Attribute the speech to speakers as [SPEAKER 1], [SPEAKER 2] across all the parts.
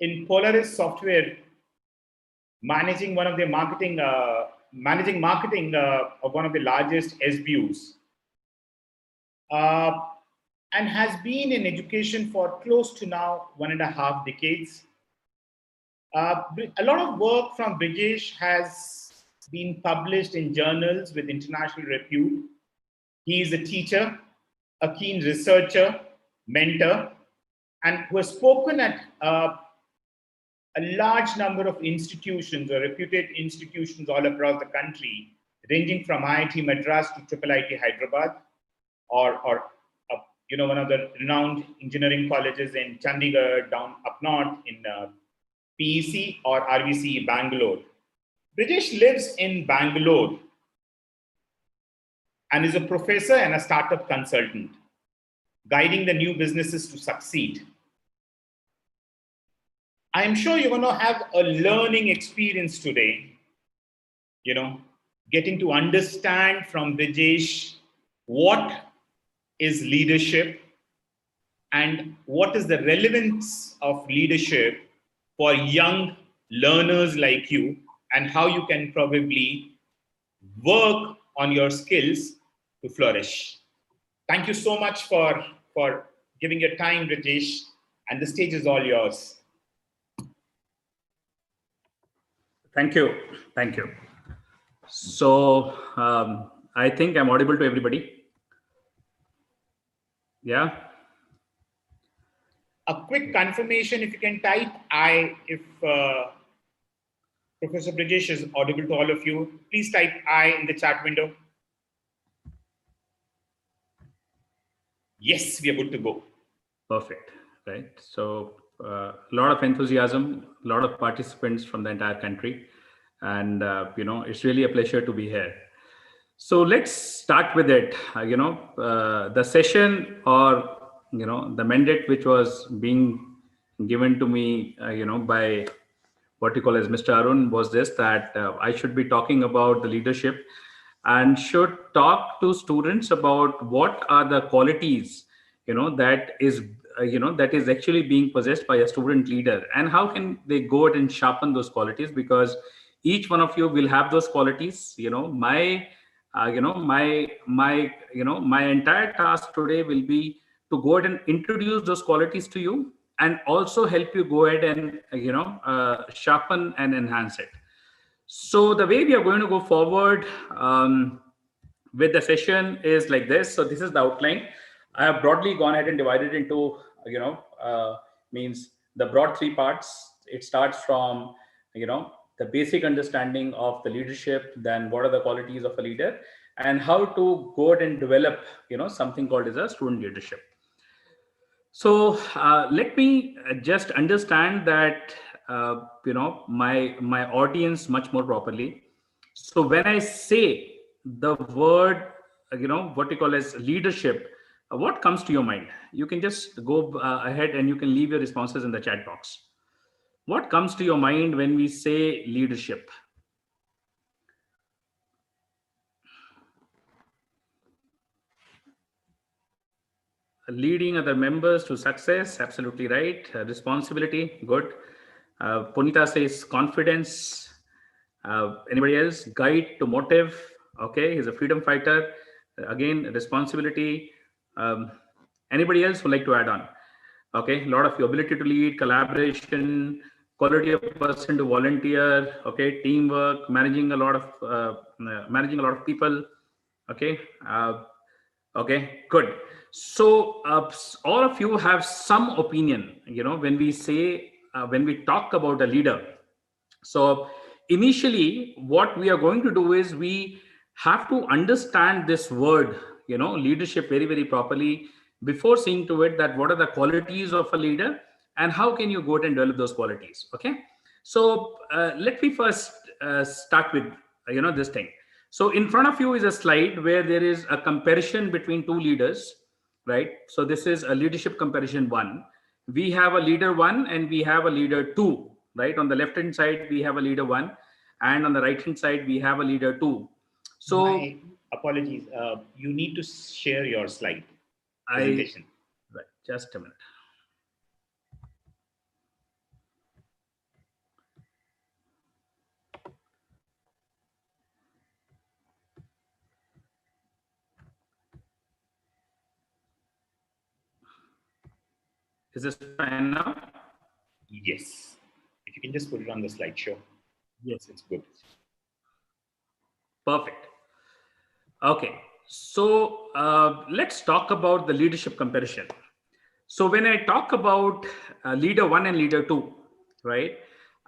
[SPEAKER 1] in Polaris Software, managing one of the managing marketing of one of the largest SBUs, and has been in education for close to now 1.5 decades. A lot of work from Brijesh has been published in journals with international repute. He is a teacher, a keen researcher, mentor, and who has spoken at a large number of institutions or reputed institutions all across the country, ranging from IIT Madras to IIIT Hyderabad, or one of the renowned engineering colleges in Chandigarh, down up north in PEC or RVC Bangalore. Brijesh lives in Bangalore and is a professor and a startup consultant, guiding the new businesses to succeed. I am sure you're going to have a learning experience today, getting to understand from Brijesh what is leadership and what is the relevance of leadership for young learners like you, and how you can probably work on your skills to flourish. Thank you so much for giving your time, Brijesh, and the stage is all yours.
[SPEAKER 2] Thank you. Thank you. So I think I'm audible to everybody. Yeah.
[SPEAKER 1] A quick confirmation, if you can type I, if Professor Brijesh is audible to all of you, please type I in the chat window. Yes, we are good to go.
[SPEAKER 2] Perfect. Right. So a lot of enthusiasm, a lot of participants from the entire country. And, it's really a pleasure to be here. So let's start with it. The session or, the mandate which was being given to me, by what you call as Mr. Arun was this, that I should be talking about the leadership and should talk to students about what are the qualities, that is actually being possessed by a student leader, and how can they go out and sharpen those qualities, because each one of you will have those qualities. My entire task today will be to go ahead and introduce those qualities to you, and also help you go ahead and sharpen and enhance it. So the way we are going to go forward with the session is like this. So this is the outline. I have broadly gone ahead and divided into means the broad three parts. It starts from the basic understanding of the leadership, then what are the qualities of a leader, and how to go ahead and develop something called as a student leadership. So let me just understand that my audience much more properly. So when I say the word what you call as leadership, what comes to your mind? You can just go ahead and you can leave your responses in the chat box. What comes to your mind when we say leadership? Leading other members to success, absolutely right. Responsibility, good. Punita says confidence. Anybody else? Guide to motive. Okay, he's a freedom fighter. Again, responsibility. Anybody else would like to add on? Okay, a lot of your ability to lead, collaboration, quality of person to volunteer. Okay, teamwork, managing a lot of people. Okay, okay, good. So all of you have some opinion, when we say, when we talk about a leader. So initially what we are going to do is we have to understand this word, leadership very, very properly before seeing to it that what are the qualities of a leader and how can you go ahead and develop those qualities. Okay. So let me first start with, this thing. So in front of you is a slide where there is a comparison between two leaders, right? So this is a leadership comparison one. We have a leader one and we have a leader two, right? On the left hand side, we have a leader one, and on the right hand side, we have a leader two. So
[SPEAKER 1] my apologies, you need to share your slide presentation.
[SPEAKER 2] Right, just a minute. Is this fine now?
[SPEAKER 1] Yes. If you can just put it on the slideshow. Yes, it's good.
[SPEAKER 2] Perfect. Okay. So let's talk about the leadership comparison. So when I talk about leader one and leader two, right,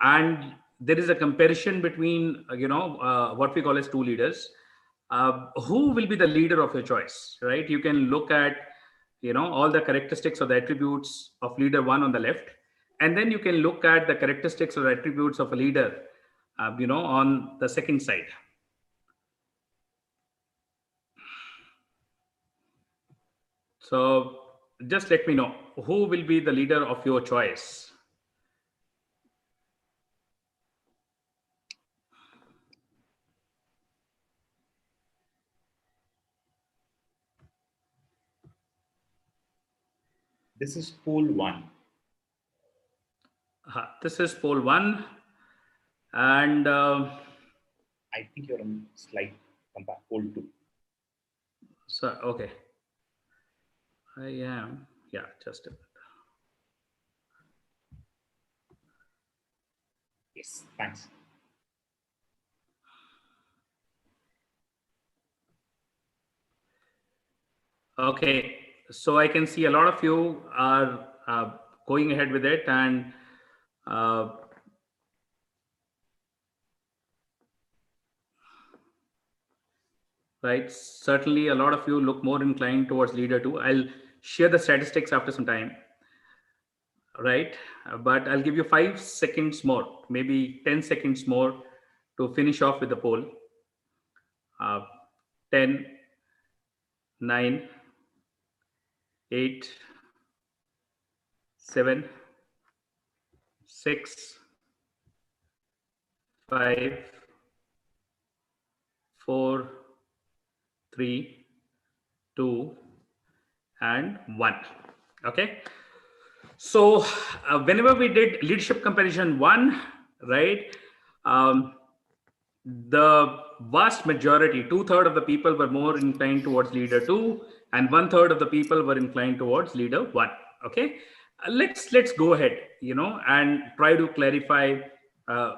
[SPEAKER 2] and there is a comparison between what we call as two leaders, who will be the leader of your choice, right? You can look at all the characteristics or the attributes of leader one on the left, and then you can look at the characteristics or attributes of a leader, on the second side. So just let me know who will be the leader of your choice.
[SPEAKER 1] This is poll one.
[SPEAKER 2] This is poll one, and
[SPEAKER 1] I think you're on slide poll two.
[SPEAKER 2] so okay, I am. Yeah, just a minute.
[SPEAKER 1] Yes, thanks.
[SPEAKER 2] Okay, so I can see a lot of you are going ahead with it, and right, certainly a lot of you look more inclined towards leader two. I'll share the statistics after some time, right? But I'll give you 5 seconds more, maybe 10 seconds more to finish off with the poll. 10, 9, 8, 7, 6, 5, 4, 3, 2, and 1. Okay. So whenever we did leadership comparison one, right, the vast majority, 2/3 of the people were more inclined towards leader two, and 1/3 of the people were inclined towards leader one. Okay, let's go ahead, and try to clarify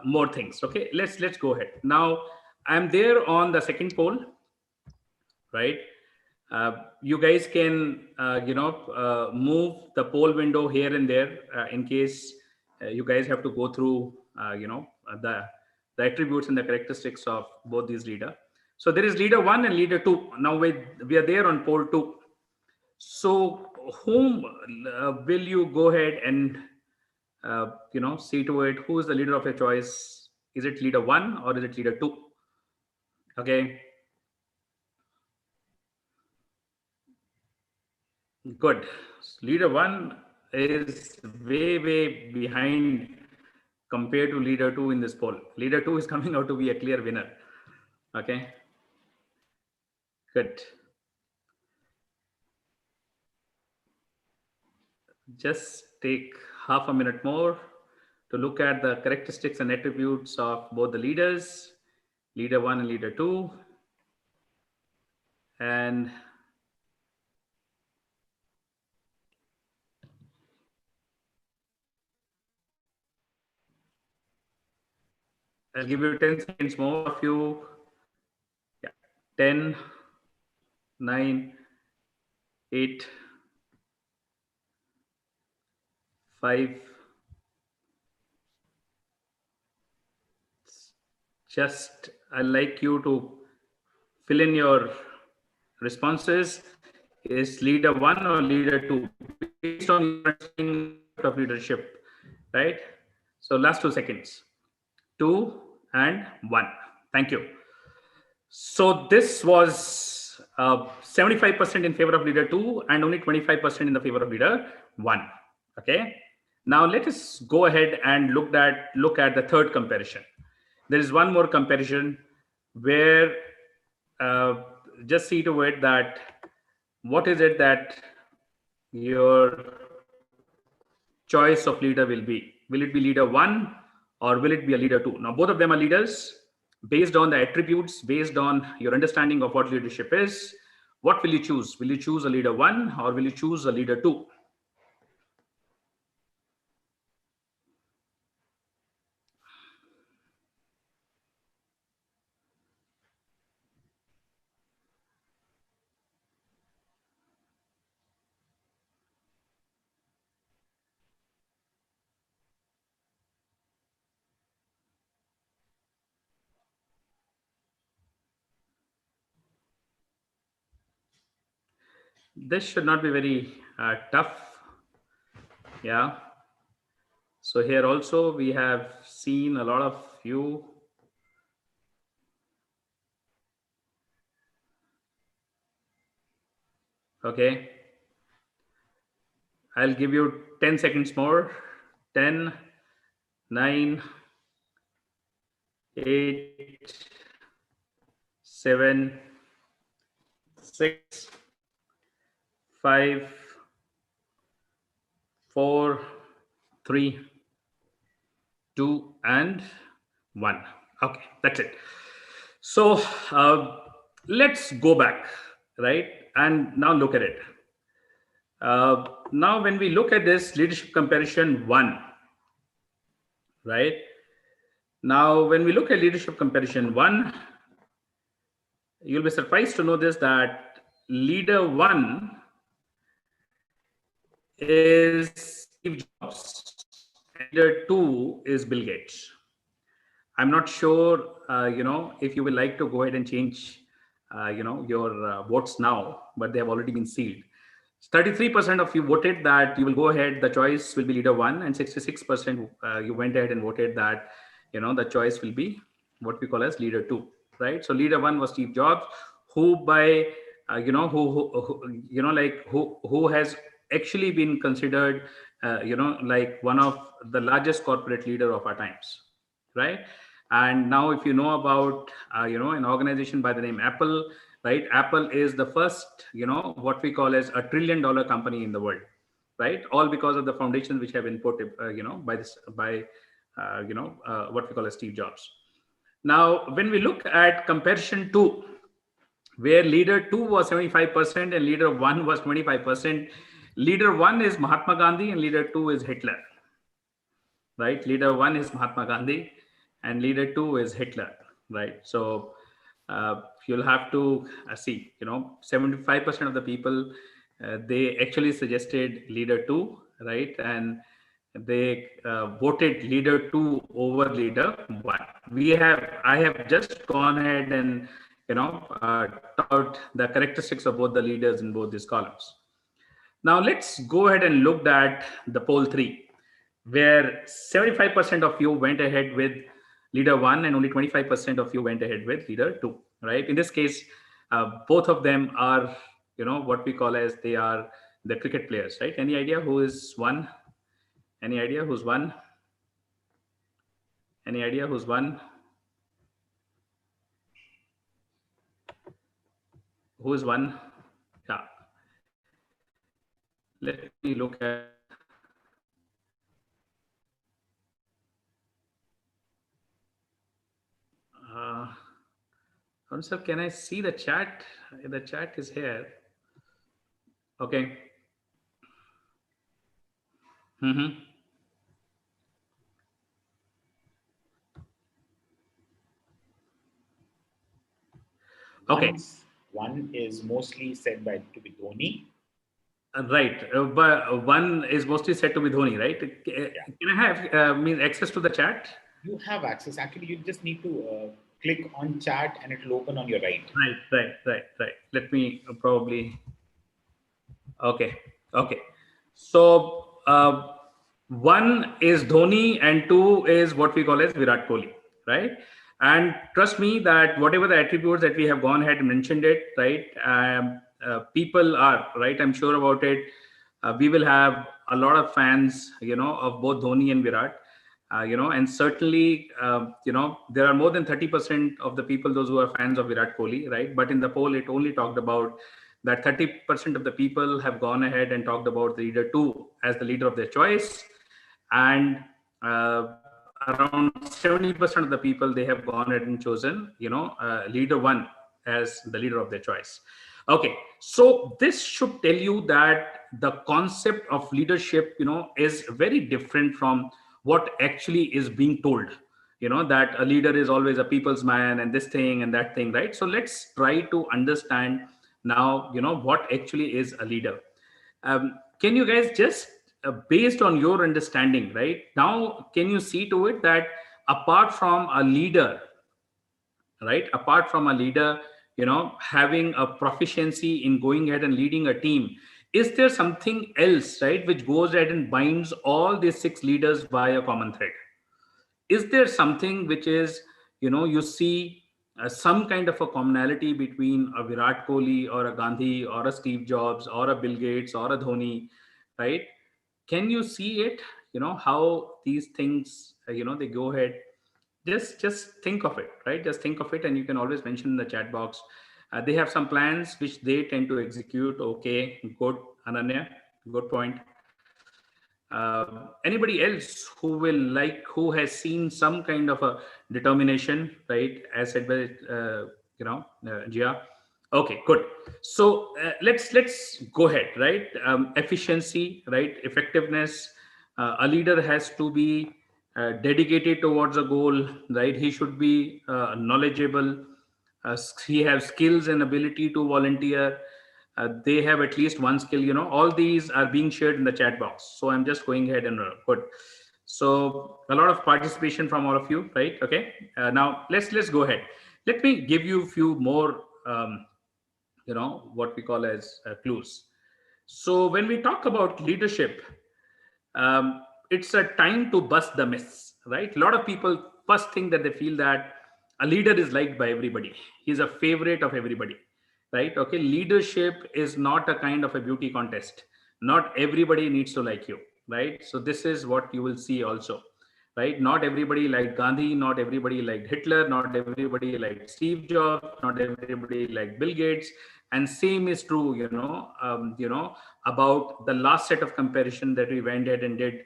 [SPEAKER 2] more things. Okay, let's go ahead. Now I'm there on the second poll, right? You guys can move the poll window here and there in case you guys have to go through the attributes and the characteristics of both these leader. So there is leader one and leader two. Now we are there on poll two. So whom will you go ahead and see to it? Who is the leader of your choice? Is it leader one or is it leader two? Okay. Good. Leader one is way behind compared to leader two in this poll. Leader two is coming out to be a clear winner. Okay. Good. Just take half a minute more to look at the characteristics and attributes of both the leaders, leader one and leader two. And I'll give you 10 seconds more of you. Yeah. 10, 9, 8, 5. Just I'd like you to fill in your responses. Is leader one or leader two based on your understanding of leadership, right? So last 2 seconds, 2 and 1. Thank you. So this was 75% in favor of leader two and only 25% in the favor of leader one. Okay. Now let us go ahead and look at the third comparison. There is one more comparison where just see to it that what is it that your choice of leader will be. Will it be leader one or will it be a leader two? Now both of them are leaders. Based on the attributes, based on your understanding of what leadership is, what will you choose? Will you choose a leader one or will you choose a leader two? This should not be very tough. Yeah. So here also we have seen a lot of you. Okay. I'll give you 10 seconds more. 10, 9, 8, 7, 6, 5, 4, 3, 2, and 1. Okay, that's it. So let's go back, right? And now look at it. Now, when we look at this leadership comparison 1, right? Now, when we look at leadership comparison 1, you'll be surprised to know this, that leader 1 is Steve Jobs, and leader 2 is Bill Gates. I'm not sure, if you will like to go ahead and change, your votes now, but they have already been sealed. 33% of you voted that you will go ahead, the choice will be leader 1, and 66% you went ahead and voted that, the choice will be what we call as leader 2, right? So leader 1 was Steve Jobs, who by, who has actually been considered, like one of the largest corporate leader of our times, right? And now if you know about, an organization by the name Apple, right? Apple is the first, what we call as $1 trillion company in the world, right? All because of the foundations which have been put, by what we call as Steve Jobs. Now, when we look at comparison 2, where leader 2 was 75% and leader 1 was 25%, leader 1 is Mahatma Gandhi and leader 2 is Hitler, right? Leader 1 is Mahatma Gandhi and leader 2 is Hitler, right? So you'll have to see, 75% of the people, they actually suggested leader 2, right? And they voted leader 2 over leader 1. I have just gone ahead and, talked about the characteristics of both the leaders in both these columns. Now let's go ahead and look at the poll 3, where 75% of you went ahead with leader 1 and only 25% of you went ahead with leader 2, right? In this case, both of them are, what we call as, they are the cricket players, right? Any idea who is one? Any idea who's one? Any idea who's one? Who is one? Yeah. Let me look at. Sir, can I see the chat? The chat is here. Okay. Mm-hmm. Okay.
[SPEAKER 1] One is mostly said to be Dhoni.
[SPEAKER 2] Right, but one is mostly said to be Dhoni, right? Can I have access to the chat?
[SPEAKER 1] You have access. Actually, you just need to click on chat and it will open on your right.
[SPEAKER 2] Right. Let me probably. Okay. So one is Dhoni and 2 is what we call as Virat Kohli, right? And trust me that whatever the attributes that we have gone ahead and mentioned it, right? People are, right? I'm sure about it. We will have a lot of fans, of both Dhoni and Virat. And certainly, there are more than 30% of the people, those who are fans of Virat Kohli, right? But in the poll, it only talked about that 30% of the people have gone ahead and talked about the leader 2 as the leader of their choice. And around 70% of the people, they have gone ahead and chosen, leader 1 as the leader of their choice. Okay, so this should tell you that the concept of leadership, is very different from what actually is being told, that a leader is always a people's man and this thing and that thing, right? So let's try to understand now, what actually is a leader. Can you guys just, based on your understanding, right now, can you see to it that apart from a leader, right? Apart from a leader, having a proficiency in going ahead and leading a team, is there something else, right, which goes ahead and binds all these six leaders by a common thread? Is there something which is, you see some kind of a commonality between a Virat Kohli or a Gandhi or a Steve Jobs or a Bill Gates or a Dhoni, right? Can you see it? How these things, they go ahead. Just think of it, right? Just think of it, and you can always mention in the chat box. They have some plans which they tend to execute. Okay, good, Ananya, good point. Anybody else who who has seen some kind of a determination, right, as said by Jia? Okay, good. So let's go ahead, right? Efficiency, right? Effectiveness. A leader has to be dedicated towards a goal, right? He should be knowledgeable. He has skills and ability to volunteer. They have at least one skill. All these are being shared in the chat box, so I'm just going ahead and put. So a lot of participation from all of you, right? Okay. Now let's go ahead. Let me give you a few more what we call as clues. So when we talk about leadership, it's a time to bust the myths, right? A lot of people first think that they feel that a leader is liked by everybody. He's a favorite of everybody, right? Okay, leadership is not a kind of a beauty contest. Not everybody needs to like you, right? So this is what you will see also, right? Not everybody liked Gandhi, not everybody liked Hitler, not everybody liked Steve Jobs, not everybody liked Bill Gates, and same is true, about the last set of comparison that we went ahead and did,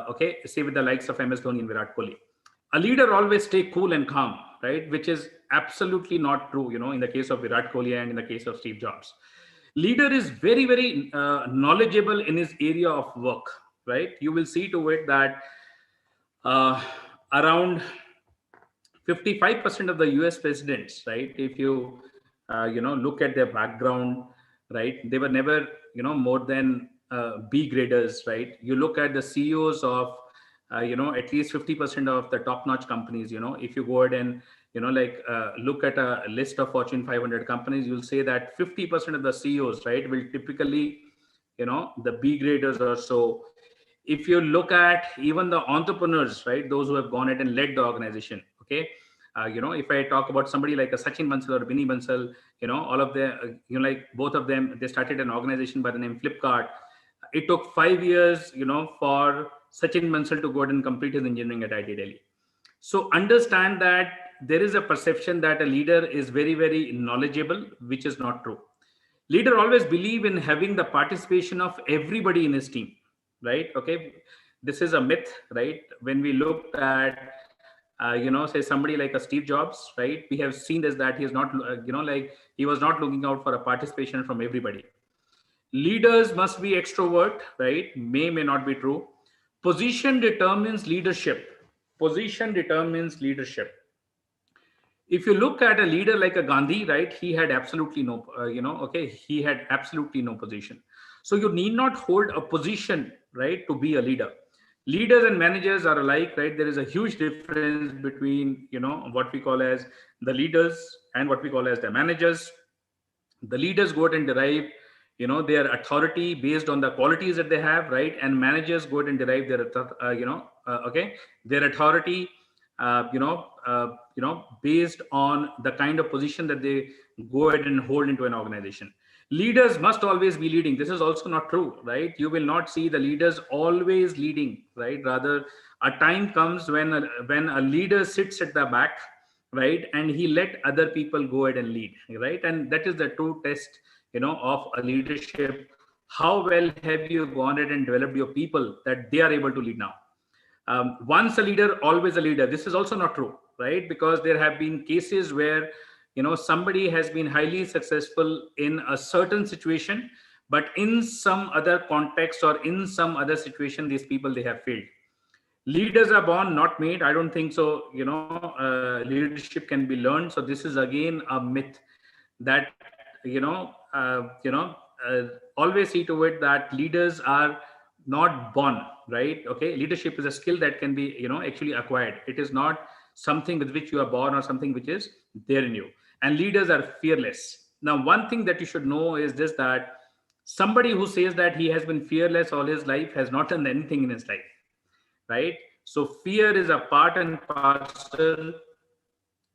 [SPEAKER 2] okay, say with the likes of MS Dhoni and Virat Kohli. A leader always stay cool and calm, right? Which is absolutely not true, in the case of Virat Kohli and in the case of Steve Jobs. Leader is very, very knowledgeable in his area of work, right? You will see to it that uh, around 55% of the US presidents, right, if you look at their background, right, they were never more than B graders, right? You look at the CEOs of at least 50% of the top notch companies. If you go ahead and look at a list of Fortune 500 companies, you'll say that 50% of the CEOs, right, will typically the B graders or so. If you look at even the entrepreneurs, right, those who have gone ahead and led the organization, okay, if I talk about somebody like a Sachin Bansal or Vinny Bansal, all of them, like both of them, they started an organization by the name Flipkart. It took 5 years, for Sachin Bansal to go ahead and complete his engineering at IIT Delhi. So understand that there is a perception that a leader is very, very knowledgeable, which is not true. Leader always believe in having the participation of everybody in his team, right? Okay, this is a myth, right? When we looked at say somebody like a Steve Jobs, right, we have seen this, that he is not he was not looking out for a participation from everybody. Leaders must be extrovert, right? May not be true. Position determines leadership. Position determines leadership. If you look at a leader like a Gandhi, right, he had absolutely no, okay, he had absolutely no position. So you need not hold a position, right, to be a leader. Leaders and managers are alike, right? There is a huge difference between, what we call as the leaders and what we call as the managers. The leaders go out and derive their authority based on the qualities that they have, right? And managers go out and derive their okay, their authority based on the kind of position that they go ahead and hold into an organization. Leaders must always be leading. This is also not true, right? You will not see the leaders always leading, right? Rather, a time comes when a leader sits at the back, right, and he let other people go ahead and lead, right? And that is the true test of a leadership. How well have you gone ahead and developed your people that they are able to lead now? Once a leader, always a leader. This is also not true, right? Because there have been cases where somebody has been highly successful in a certain situation, but in some other context or in some other situation, these people, they have failed. Leaders are born, not made. I don't think so. Leadership can be learned. So this is again a myth that always see to it that leaders are not born, right? Okay, leadership is a skill that can be actually acquired. It is not something with which you are born or something which is there in you. and leaders are fearless. Now, one thing that you should know is this, that somebody who says that he has been fearless all his life has not done anything in his life, right? So fear is a part and parcel,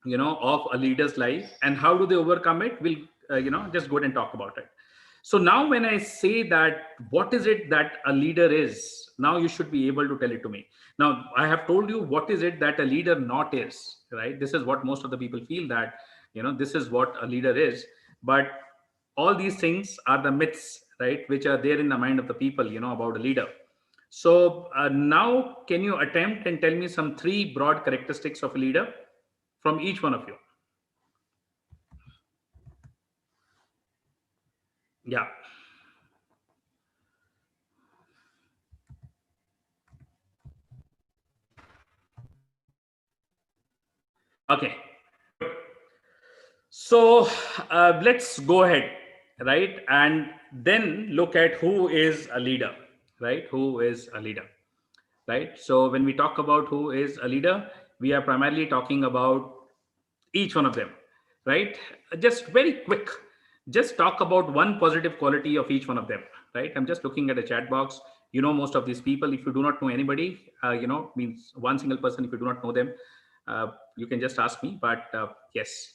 [SPEAKER 2] of a leader's life. And how do they overcome it? We'll just go ahead and talk about it. So now when I say that what is it that a leader is, now you should be able to tell it to me. Now I have told you what is it that a leader not is, right? This is what most of the people feel, that this is what a leader is. But all these things are the myths, right, which are there in the mind of the people, about a leader. So now can you attempt and tell me some three broad characteristics of a leader from each one of you? Yeah. Okay. Good. So let's go ahead, right, and then look at who is a leader, right? Who is a leader, right? So when we talk about who is a leader, we are primarily talking about each one of them, right? Just very quick, just talk about one positive quality of each one of them, right? I'm just looking at a chat box. Most of these people, if you do not know anybody, means one single person, if you do not know them, you can just ask me. But yes.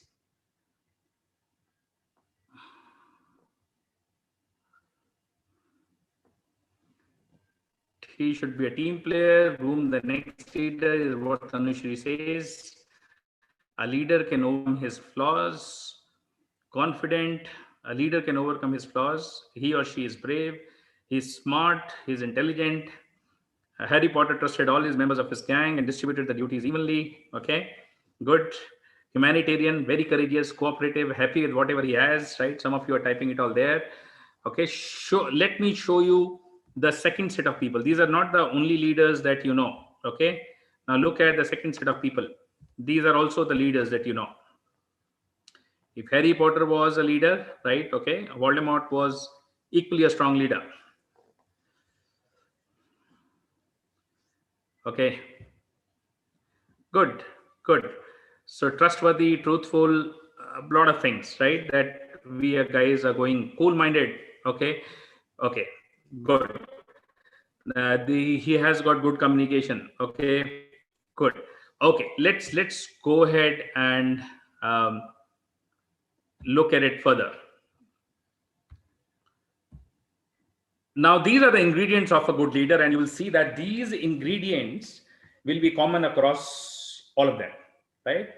[SPEAKER 2] He should be a team player, whom the next leader is what Tanushri says. A leader can overcome his flaws. Confident. A leader can overcome his flaws. He or she is brave. He's smart. He's intelligent. Harry Potter trusted all his members of his gang and distributed the duties evenly. Okay, good. Humanitarian, very courageous, cooperative, happy with whatever he has, right? Some of you are typing it all there. Okay, let me show you the second set of people. These are not the only leaders that you know. Okay, now look at the second set of people. These are also the leaders that you know. If Harry Potter was a leader, right? Okay, Voldemort was equally a strong leader. Okay, good, good. So trustworthy, truthful, a lot of things, right? That we guys are going cool-minded. Okay, okay, good. He has got good communication. Okay, good. Okay, let's go ahead and look at it further. Now, these are the ingredients of a good leader, and you will see that these ingredients will be common across all of them, right?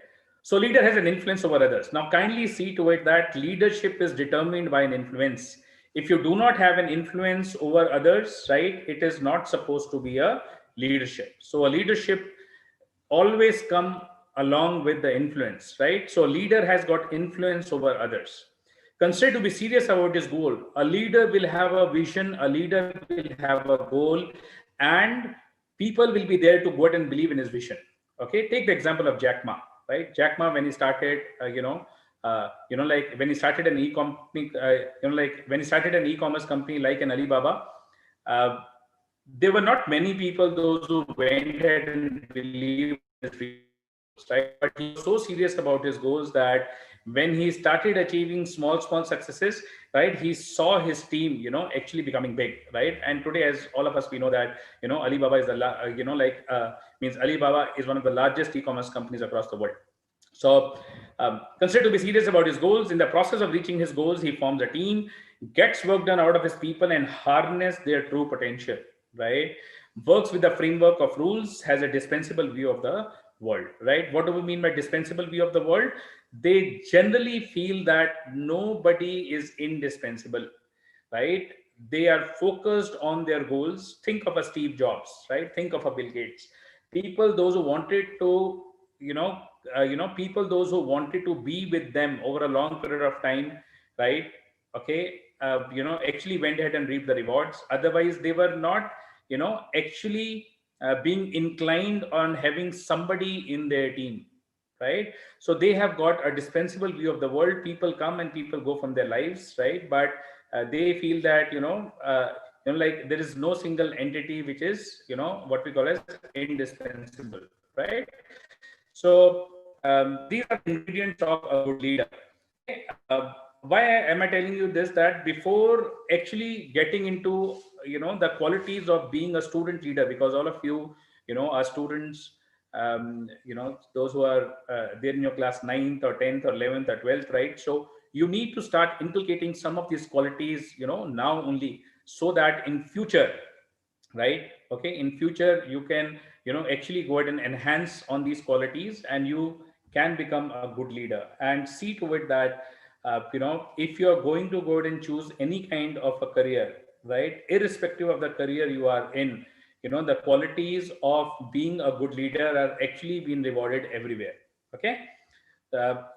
[SPEAKER 2] So, leader has an influence over others. Now, kindly see to it that leadership is determined by an influence. If you do not have an influence over others, right, it is not supposed to be a leadership. So, a leadership always come along with the influence, right? So, a leader has got influence over others. Consider to be serious about his goal. A leader will have a vision, a leader will have a goal, and people will be there to go out and believe in his vision. Okay, take the example of Jack Ma, right? Jack Ma, when he started, like when he started an company, like when he started an e-commerce company like an Alibaba, there were not many people those who went ahead and believed in his dreams, right? But he was so serious about his goals that when he started achieving small successes, right, he saw his team actually becoming big, right? And today, as all of us, we know that Alibaba is the means Alibaba is one of the largest e-commerce companies across the world. So consider to be serious about his goals. In the process of reaching his goals, he forms a team, gets work done out of his people, and harness their true potential, right? Works with the framework of rules, has a dispensable view of the world, right? What do we mean by dispensable view of the world? They generally feel that nobody is indispensable, right? They are focused on their goals. Think of a Steve Jobs, right? Think of a Bill Gates. People those who wanted to people those who wanted to be with them over a long period of time, right? Okay, actually went ahead and reaped the rewards. Otherwise they were not actually being inclined on having somebody in their team, right? So they have got a dispensable view of the world. People come and people go from their lives, right? But they feel that like there is no single entity which is what we call as indispensable, right? So these are ingredients of a good leader. Okay? Why am I telling you this? That before actually getting into the qualities of being a student leader, because all of you are students, those who are there in your class 9th or 10th or 11th or 12th, right? So you need to start inculcating some of these qualities now only, so that in future, right, okay, in future you can actually go ahead and enhance on these qualities, and you can become a good leader. And see to it that if you're going to go ahead and choose any kind of a career, right, irrespective of the career you are in, the qualities of being a good leader are actually being rewarded everywhere. Okay.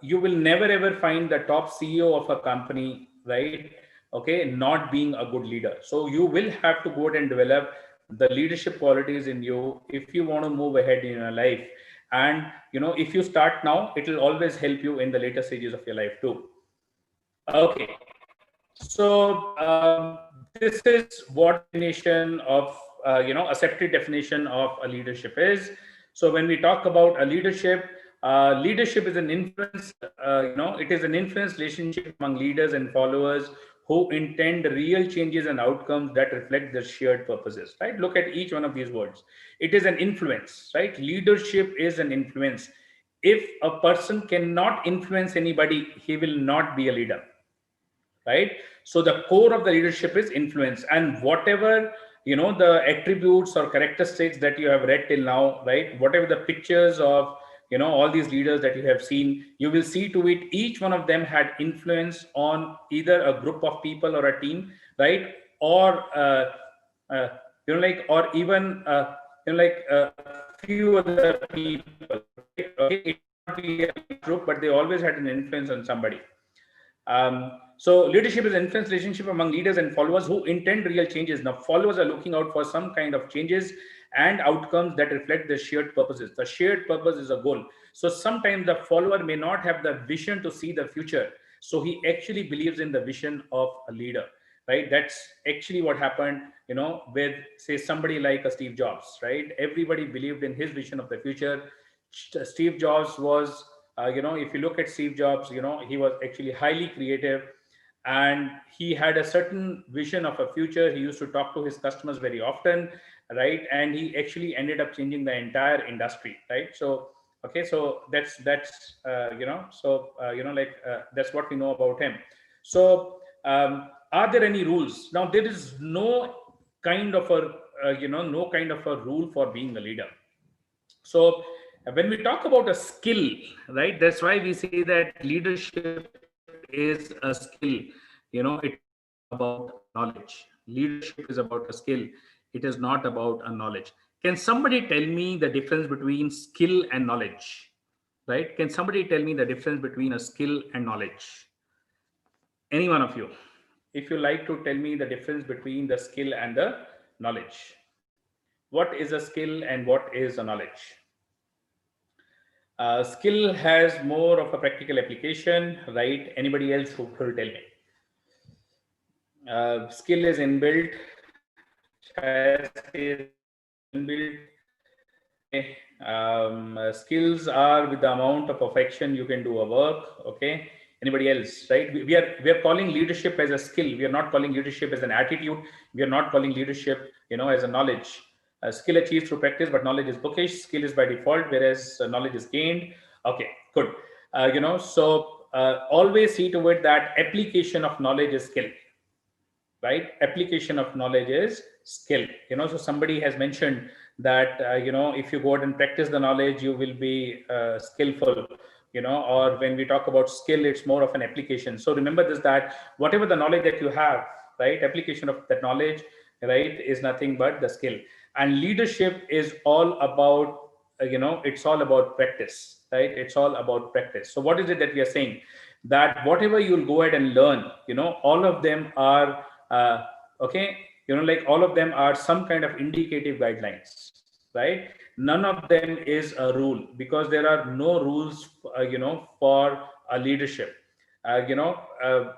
[SPEAKER 2] You will never ever find the top CEO of a company, right, okay, not being a good leader. So you will have to go ahead and develop the leadership qualities in you if you want to move ahead in your life. And if you start now, it will always help you in the later stages of your life too. Okay. So this is what definition of accepted definition of a leadership is. So when we talk about a leadership, leadership is an influence. It is an influence relationship among leaders and followers who intend real changes and outcomes that reflect their shared purposes. Right? Look at each one of these words. It is an influence. Right? Leadership is an influence. If a person cannot influence anybody, he will not be a leader, right? So the core of the leadership is influence. And whatever the attributes or characteristics that you have read till now, right, whatever the pictures of all these leaders that you have seen, you will see to it each one of them had influence on either a group of people or a team, right, or uh, or even few other people, right? Okay, it might be a group, but they always had an influence on somebody. So leadership is an influence relationship among leaders and followers who intend real changes. Now, followers are looking out for some kind of changes and outcomes that reflect their shared purposes. The shared purpose is a goal. So sometimes the follower may not have the vision to see the future. So he actually believes in the vision of a leader, right? That's actually what happened, with say somebody like a Steve Jobs, right? Everybody believed in his vision of the future. Steve Jobs was, if you look at Steve Jobs, he was actually highly creative, and he had a certain vision of a future. He used to talk to his customers very often, right? And he actually ended up changing the entire industry, right? So, okay, so that's that's what we know about him. So, are there any rules? Now, there is no kind of a no kind of a rule for being a leader. So when we talk about a skill, right, that's why we say that leadership is a skill. It is not about a knowledge. Leadership is about a skill. It is not about a knowledge. Can somebody tell me the difference between skill and knowledge? Right? Can somebody tell me the difference between a skill and knowledge? Any one of you? If you like to tell me the difference between the skill and the knowledge. What is a skill and what is a knowledge? Skill has more of a practical application, right? Anybody else who will tell me? Skill is inbuilt. Shaya says inbuilt. Okay. Skills are with the amount of perfection you can do a work. Okay. Anybody else, right? We are calling leadership as a skill. We are not calling leadership as an attitude. We are not calling leadership, as a knowledge. Skill achieved through practice, but knowledge is bookish. Skill is by default, whereas knowledge is gained. Okay, good. So always see to it that application of knowledge is skill, right? Application of knowledge is skill. So somebody has mentioned that if you go out and practice the knowledge, you will be skillful. Or when we talk about skill, it's more of an application. So remember this, that whatever the knowledge that you have, right, application of that knowledge, right, is nothing but the skill. And leadership is all about it's all about practice, right? It's all about practice. So what is it that we are saying? That whatever you'll go ahead and learn, all of them are okay, all of them are some kind of indicative guidelines, right? None of them is a rule, because there are no rules for a leadership.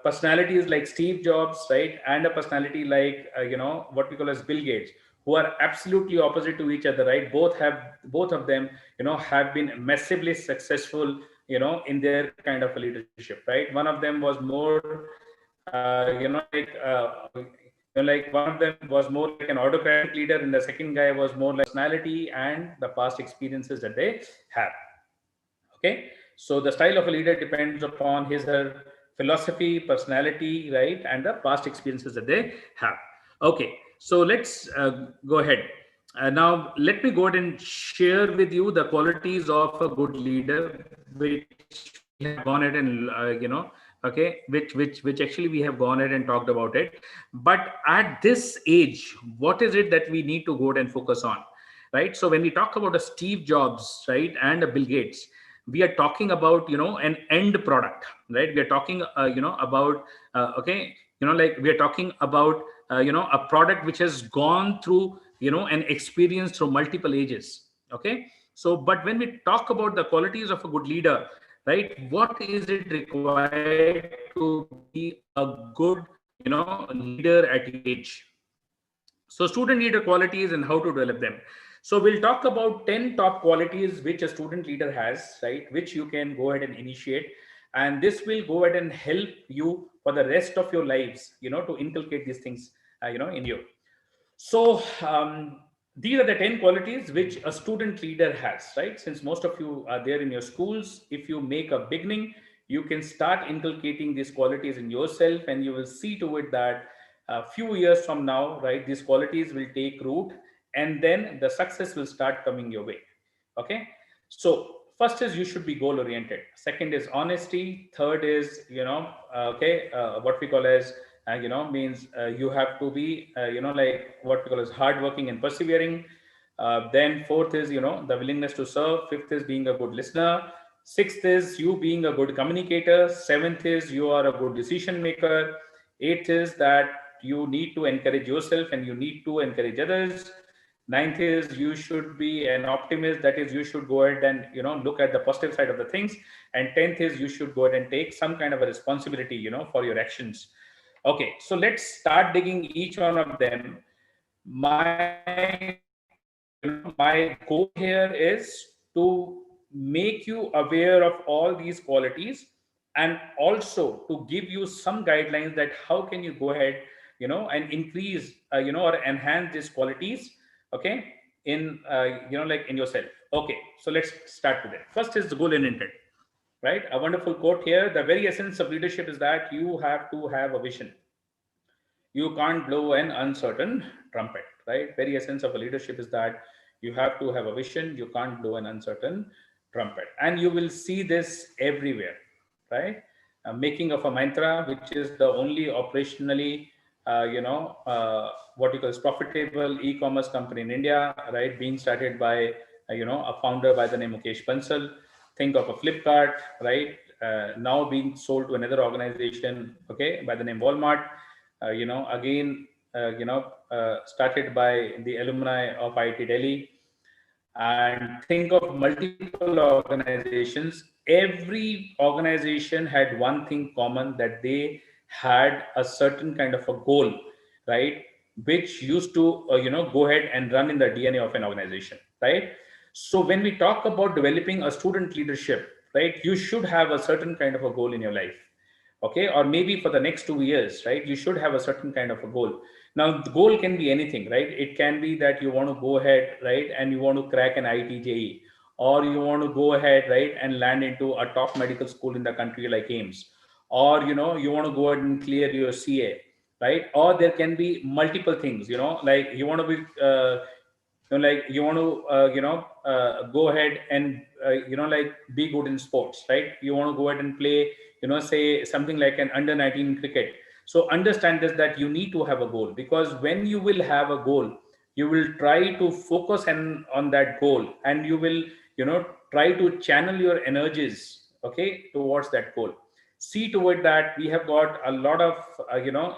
[SPEAKER 2] Personalities like Steve Jobs, right, and a personality like what we call as Bill Gates, who are absolutely opposite to each other, right? Both of them, have been massively successful, in their kind of a leadership, right? One of them was more, like one of them was more like an autocratic leader, and the second guy was more like personality and the past experiences that they have. Okay, so the style of a leader depends upon his her philosophy, personality, right, and the past experiences that they have. Okay, so let's go ahead. Now, let me go ahead and share with you the qualities of a good leader, which we have gone ahead and okay, which actually we have gone ahead and talked about it. But at this age, what is it that we need to go ahead and focus on? Right, so when we talk about a Steve Jobs, right, and a Bill Gates, we are talking about an end product, right? We are talking about okay, like we are talking about a product which has gone through an experience through multiple ages. Okay, so but when we talk about the qualities of a good leader, right, what is it required to be a good leader at your age? So student leader qualities and how to develop them. So we'll talk about 10 top qualities which a student leader has, right? Which you can go ahead and initiate. And this will go ahead and help you for the rest of your lives, to inculcate these things, in you. So these are the 10 qualities which a student leader has, right? Since most of you are there in your schools, if you make a beginning, you can start inculcating these qualities in yourself, and you will see to it that a few years from now, right, these qualities will take root, and then the success will start coming your way. Okay, so first is you should be goal oriented. Second is honesty. Third is what we call as means you have to be like what we call as hardworking and persevering. Then fourth is the willingness to serve. Fifth is being a good listener. Sixth is you being a good communicator. Seventh is you are a good decision maker. Eighth is that you need to encourage yourself and you need to encourage others. Ninth is you should be an optimist. That is, you should go ahead and look at the positive side of the things. And 10th is you should go ahead and take some kind of a responsibility for your actions. Okay, so let's start digging each one of them. My goal here is to make you aware of all these qualities, and also to give you some guidelines that how can you go ahead and increase or enhance these qualities, okay, in like in yourself. Okay, so let's start with it. First is the goal oriented, right? A wonderful quote here: the very essence of leadership is that you have to have a vision. You can't blow an uncertain trumpet, right? Very essence of a leadership is that you have to have a vision. You can't blow an uncertain trumpet, and you will see this everywhere, right? Making of a mantra, which is the only operationally what you call as profitable e-commerce company in India, right? Being started by a founder by the name of Mukesh Bansal. Think of a Flipkart, right? Now being sold to another organization, okay, by the name Walmart. Again, started by the alumni of IIT Delhi. And think of multiple organizations. Every organization had one thing common, that they had a certain kind of a goal, right? Which used to, go ahead and run in the DNA of an organization, right? So when we talk about developing a student leadership, right, you should have a certain kind of a goal in your life. Okay, or maybe for the next 2 years, right, you should have a certain kind of a goal. Now the goal can be anything, right? It can be that you want to go ahead, right, and you want to crack an IIT, or you want to go ahead, right, and land into a top medical school in the country like AIMS, or you want to go ahead and clear your CA, right? Or there can be multiple things, like you want to be like you want to go ahead and like be good in sports, right? You want to go ahead and play, say something like an under 19 cricket. So understand this, that you need to have a goal, because when you will have a goal, you will try to focus on that goal, and you will try to channel your energies, okay, towards that goal. See to it that we have got a lot of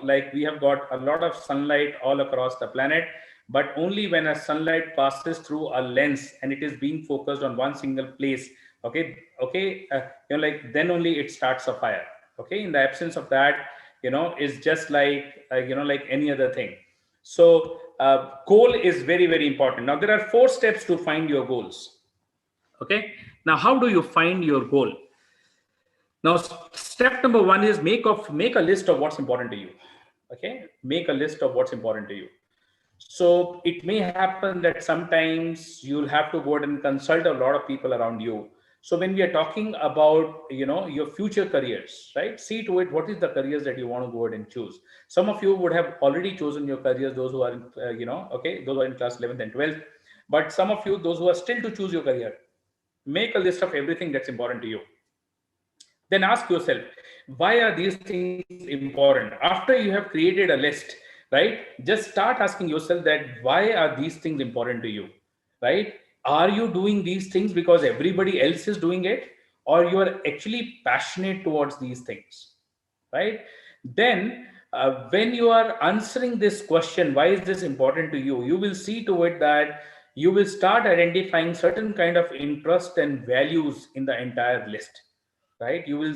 [SPEAKER 2] like we have got a lot of sunlight all across the planet, but only when a sunlight passes through a lens and it is being focused on one single place, like then only it starts a fire. Okay, in the absence of that, it's just like like any other thing. So goal is very, very important. Now, there are 4 steps to find your goals. Okay. Now, how do you find your goal? Now, step number 1 is make a list of what's important to you. Okay. Make a list of what's important to you. So it may happen that sometimes you'll have to go out and consult a lot of people around you. So when we are talking about, your future careers, right? See to it, what is the careers that you want to go out and choose? Some of you would have already chosen your careers, those who are in, okay, those who are in class 11th and 12th. But some of you, those who are still to choose your career, make a list of everything that's important to you. Then ask yourself, why are these things important? After you have created a list, right? Just start asking yourself that why are these things important to you, right? Are you doing these things because everybody else is doing it, or you are actually passionate towards these things, right? Then when you are answering this question, why is this important to you, you will see to it that you will start identifying certain kind of interest and values in the entire list, right? You will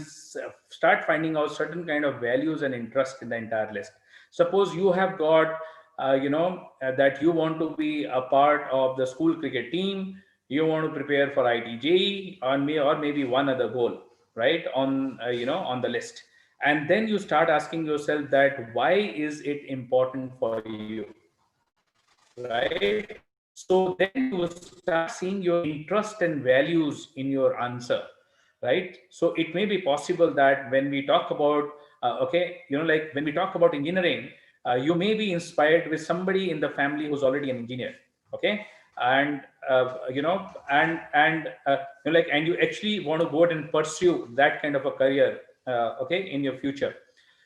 [SPEAKER 2] start finding out certain kind of values and interest in the entire list. Suppose you have got that you want to be a part of the school cricket team, you want to prepare for ITJ on me, or maybe one other goal, right, on on the list. And then you start asking yourself that why is it important for you, right? So then you will start seeing your interest and values in your answer, right? So it may be possible that when we talk about like when we talk about engineering, you may be inspired with somebody in the family who's already an engineer, okay? And and you actually want to go out and pursue that kind of a career, okay, in your future.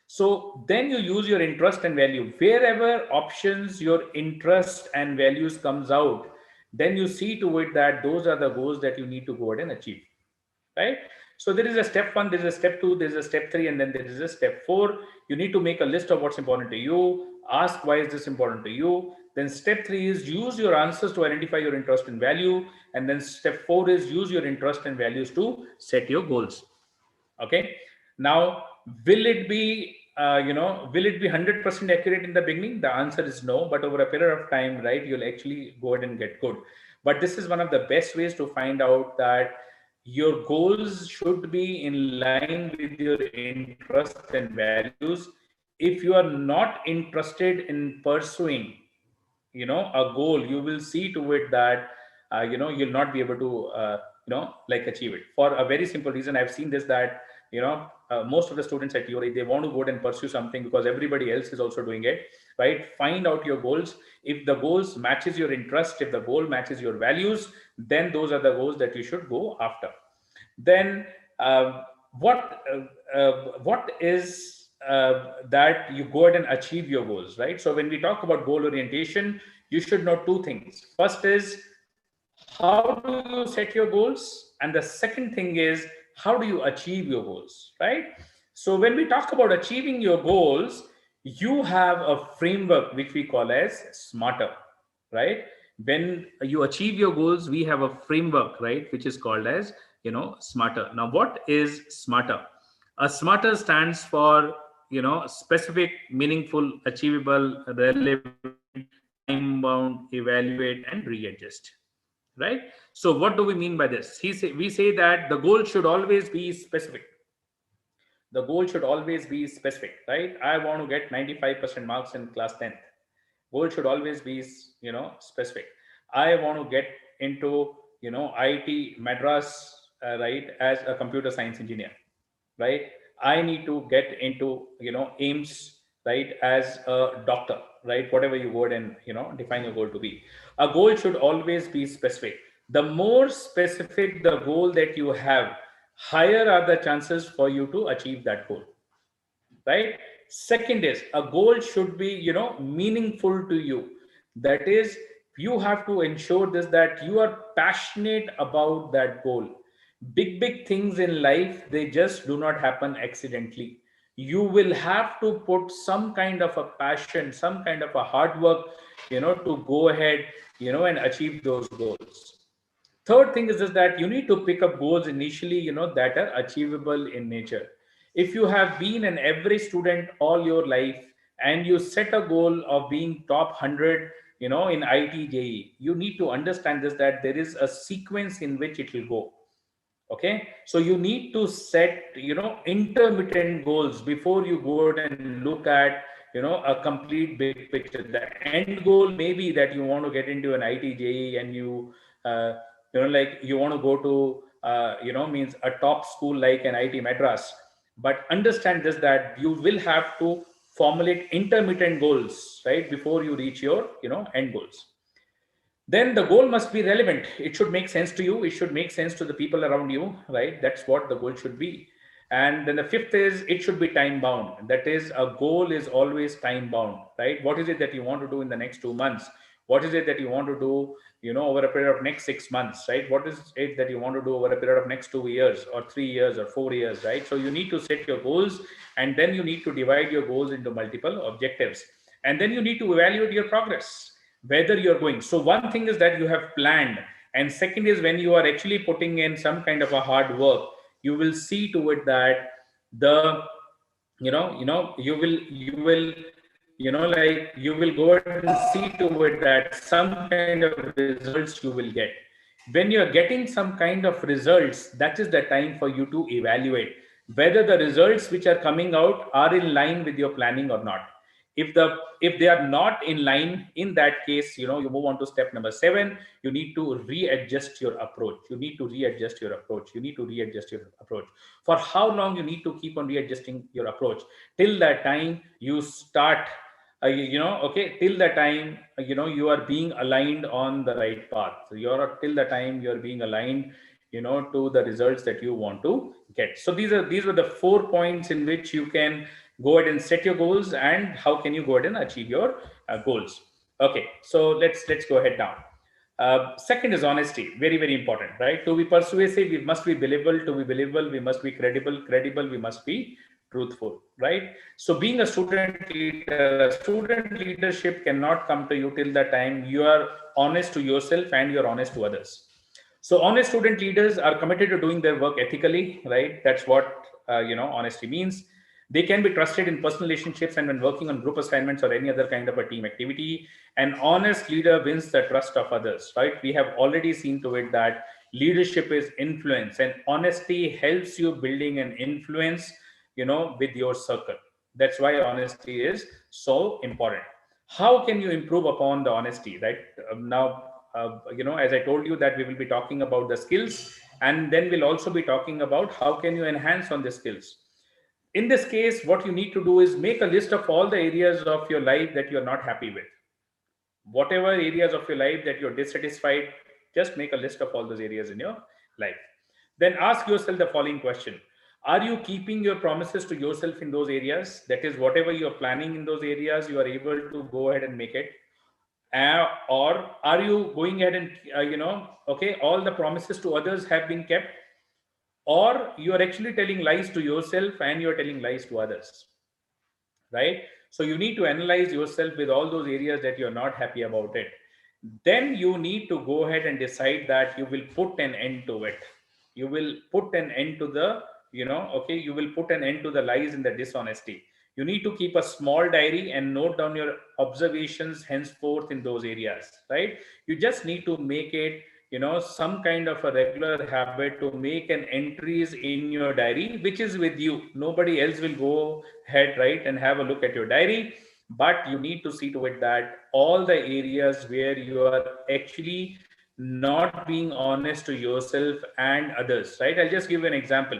[SPEAKER 2] So then you use your interest and value. Wherever options, your interest and values comes out, then you see to it that those are the goals that you need to go ahead and achieve, right? So there is a step 1, there is a step 2, there is a step 3, and then there is a step 4. You need to make a list of what's important to you. Ask why is this important to you. Then step 3 is use your answers to identify your interest and value. And then step 4 is use your interest and values to set your goals. Okay. Now, will it be will it be 100% accurate in the beginning? The answer is no, but over a period of time, right, you'll actually go ahead and get good. But this is one of the best ways to find out that your goals should be in line with your interest and values. If you are not interested in pursuing a goal, you will see to it that you'll not be able to like achieve it. For a very simple reason, I've seen this, that most of the students at your age, they want to go and pursue something because everybody else is also doing it, right? Find out your goals. If the goals matches your interest, if the goal matches your values, then those are the goals that you should go after. Then what is that you go ahead and achieve your goals, right? So when we talk about goal orientation, you should know 2 things. First is, how do you set your goals? And the second thing is, how do you achieve your goals, right? So when we talk about achieving your goals, you have a framework which we call as SMARTER, right? When you achieve your goals, we have a framework, right, which is called as SMARTER. Now, what is SMARTER? A SMARTER stands for specific, meaningful, achievable, relevant, time bound, evaluate, and readjust, right? So what do we mean by this? We say that the goal should always be specific. The goal should always be specific, right? I want to get 95% marks in class 10th. Goal should always be specific. I want to get into IIT Madras, right, as a computer science engineer, right? I need to get into AIMS, right, as a doctor, right? Whatever you would and define your goal to be. A goal should always be specific. The more specific the goal that you have, higher are the chances for you to achieve that goal, right? Second is, a goal should be meaningful to you. That is, you have to ensure this, that you are passionate about that goal. Big things in life, they just do not happen accidentally. You will have to put some kind of a passion, some kind of a hard work to go ahead and achieve those goals. Third thing is that you need to pick up goals initially that are achievable in nature. If you have been an average student all your life and you set a goal of being top 100, in IT JE, you need to understand this, that there is a sequence in which it will go. Okay, so you need to set intermittent goals before you go ahead and look at a complete big picture. The end goal may be that you want to get into an IT JE, and like you want to go to means a top school like an IT Madras. But understand this, that you will have to formulate intermittent goals, right, before you reach your end goals. Then the goal must be relevant. It should make sense to you. It should make sense to the people around you, right? That's what the goal should be. And then the fifth is, it should be time bound. That is, a goal is always time bound, right? What is it that you want to do in the next 2 months? What is it that you want to do, over a period of next 6 months, right? What is it that you want to do over a period of next 2 years or 3 years or 4 years, right? So you need to set your goals, and then you need to divide your goals into multiple objectives. And then you need to evaluate your progress, whether you're going. So one thing is that you have planned, and second is when you are actually putting in some kind of a hard work, you will see to it that the you will go ahead and see to it that some kind of results you will get. When you're getting some kind of results, that is the time for you to evaluate whether the results which are coming out are in line with your planning or not. If they are not in line, in that case, you move on to step number 7. You need to readjust your approach. You need to readjust your approach. You need to readjust your approach. For how long you need to keep on readjusting your approach? Till that time you start okay, till the time you are being aligned on the right path. So till the time you're being aligned to the results that you want to get. So these were the 4 points in which you can go ahead and set your goals, and how can you go ahead and achieve your goals. Okay, so let's go ahead now. Second is honesty. Very, very important, right? To be persuasive, we must be believable. To be believable, we must be credible. Credible, we must be truthful, right? So being a student leader, a student leadership cannot come to you till the time you are honest to yourself and you're honest to others. So honest student leaders are committed to doing their work ethically, right? That's what honesty means. They can be trusted in personal relationships and when working on group assignments or any other kind of a team activity. An honest leader wins the trust of others, right? We have already seen to it that leadership is influence, and honesty helps you building an influence, with your circle. That's why honesty is so important. How can you improve upon the honesty, right? Now, as I told you that we will be talking about the skills, and then we'll also be talking about how can you enhance on the skills. In this case, what you need to do is make a list of all the areas of your life that you're not happy with. Whatever areas of your life that you're dissatisfied, just make a list of all those areas in your life. Then ask yourself the following question. Are you keeping your promises to yourself in those areas? That is, whatever you're planning in those areas, you are able to go ahead and make it. Or are you going ahead and, okay, all the promises to others have been kept? Or you are actually telling lies to yourself and you're telling lies to others, right? So you need to analyze yourself with all those areas that you're not happy about it. Then you need to go ahead and decide that you will put an end to it. You will put an end to the, okay, you will put an end to the lies and the dishonesty. You need to keep a small diary and note down your observations henceforth in those areas, right? You just need to make it, some kind of a regular habit to make an entries in your diary, which is with you. Nobody else will go ahead, right, and have a look at your diary. But you need to see to it that all the areas where you are actually not being honest to yourself and others, right? I'll just give you an example.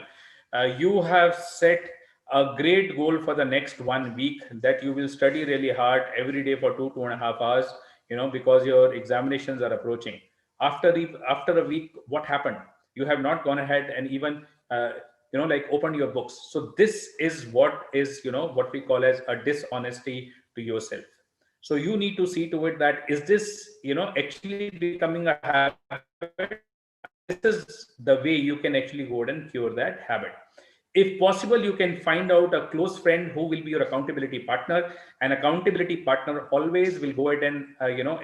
[SPEAKER 2] You have set a great goal for the next 1 week that you will study really hard every day for 2.5 hours, because your examinations are approaching. After a week, what happened? You have not gone ahead and even like opened your books. So this is what is, what we call as a dishonesty to yourself. So you need to see to it that is this, actually becoming a habit. This is the way you can actually go ahead and cure that habit. If possible, you can find out a close friend who will be your accountability partner. An accountability partner always will go ahead and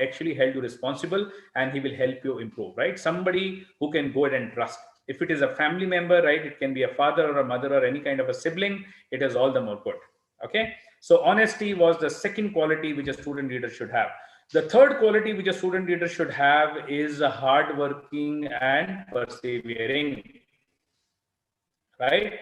[SPEAKER 2] actually hold you responsible, and he will help you improve, right? Somebody who can go ahead and trust. If it is a family member, right, it can be a father or a mother or any kind of a sibling, it is all the more good. Okay, so honesty was the second quality which a student leader should have. The third quality which a student leader should have is a hardworking and persevering. Right?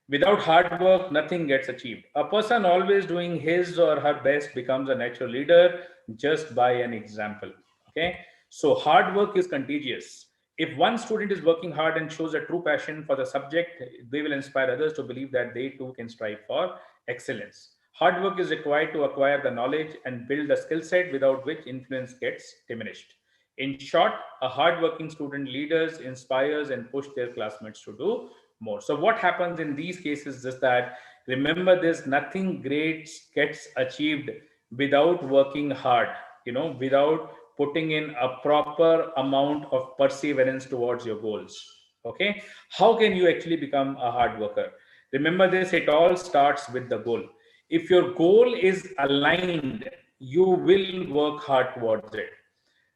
[SPEAKER 2] Without hard work, nothing gets achieved. A person always doing his or her best becomes a natural leader just by an example. Okay. So hard work is contagious. If one student is working hard and shows a true passion for the subject, they will inspire others to believe that they too can strive for excellence. Hard work is required to acquire the knowledge and build the skill set without which influence gets diminished. In short, a hardworking student leaders, inspires, and push their classmates to do more. So what happens in these cases is that, remember this, nothing great gets achieved without working hard, without putting in a proper amount of perseverance towards your goals. Okay. How can you actually become a hard worker? Remember this, it all starts with the goal. If your goal is aligned, you will work hard towards it.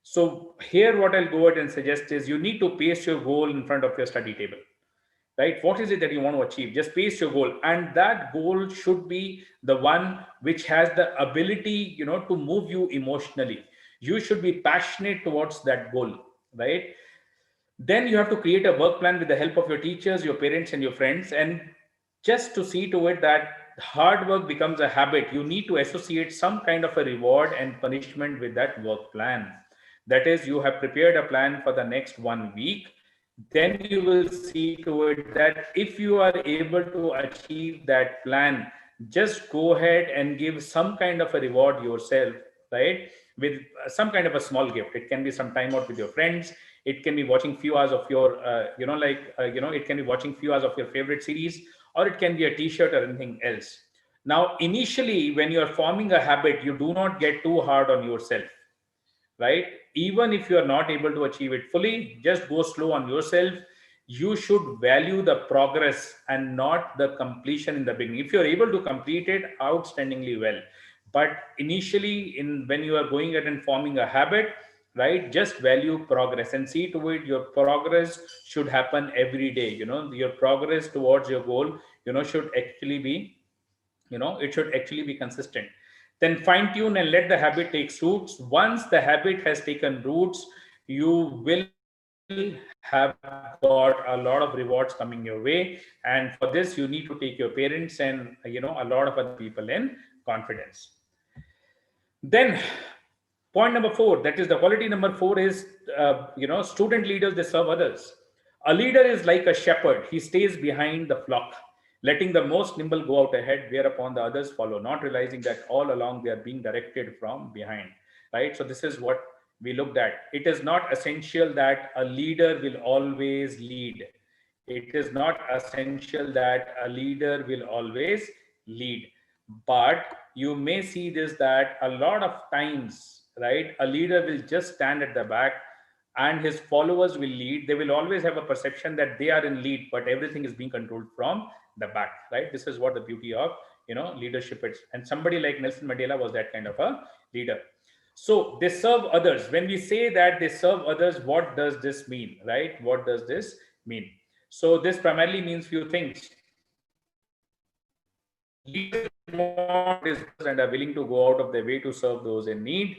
[SPEAKER 2] So here what I'll go ahead and suggest is you need to paste your goal in front of your study table. Right? What is it that you want to achieve? Just paste your goal. And that goal should be the one which has the ability, to move you emotionally. You should be passionate towards that goal, right? Then you have to create a work plan with the help of your teachers, your parents, and your friends. And just to see to it that hard work becomes a habit, you need to associate some kind of a reward and punishment with that work plan. That is, you have prepared a plan for the next 1 week. Then you will see to it that if you are able to achieve that plan, just go ahead and give some kind of a reward yourself, right? With some kind of a small gift. It can be some time out with your friends. It can be watching few hours of your, it can be watching few hours of your favorite series, or it can be a t-shirt or anything else. Now, initially, when you're forming a habit, you do not get too hard on yourself, right? Even if you are not able to achieve it fully, just go slow on yourself. You should value the progress and not the completion in the beginning. If you're able to complete it, outstandingly well. But initially, when you are going ahead and forming a habit, right, just value progress and see to it your progress should happen every day. Your progress towards your goal, should actually be, it should actually be consistent. Then fine tune and let the habit take roots. Once the habit has taken roots, you will have got a lot of rewards coming your way. And for this, you need to take your parents and, a lot of other people in confidence. Then point number 4, that is the quality number 4, is student leaders, they serve others. A leader is like a shepherd. He stays behind the flock, letting the most nimble go out ahead, whereupon the others follow, not realizing that all along they are being directed from behind. Right? So this is what we looked at. It is not essential that a leader will always lead. It is not essential that a leader will always lead. But you may see this, that a lot of times, right, a leader will just stand at the back and his followers will lead. They will always have a perception that they are in lead, but everything is being controlled from the back, right? This is what the beauty of, leadership is. And somebody like Nelson Mandela was that kind of a leader. So they serve others. When we say that they serve others, what does this mean, right? What does this mean? So this primarily means few things. Leaders want is and are willing to go out of their way to serve those in need.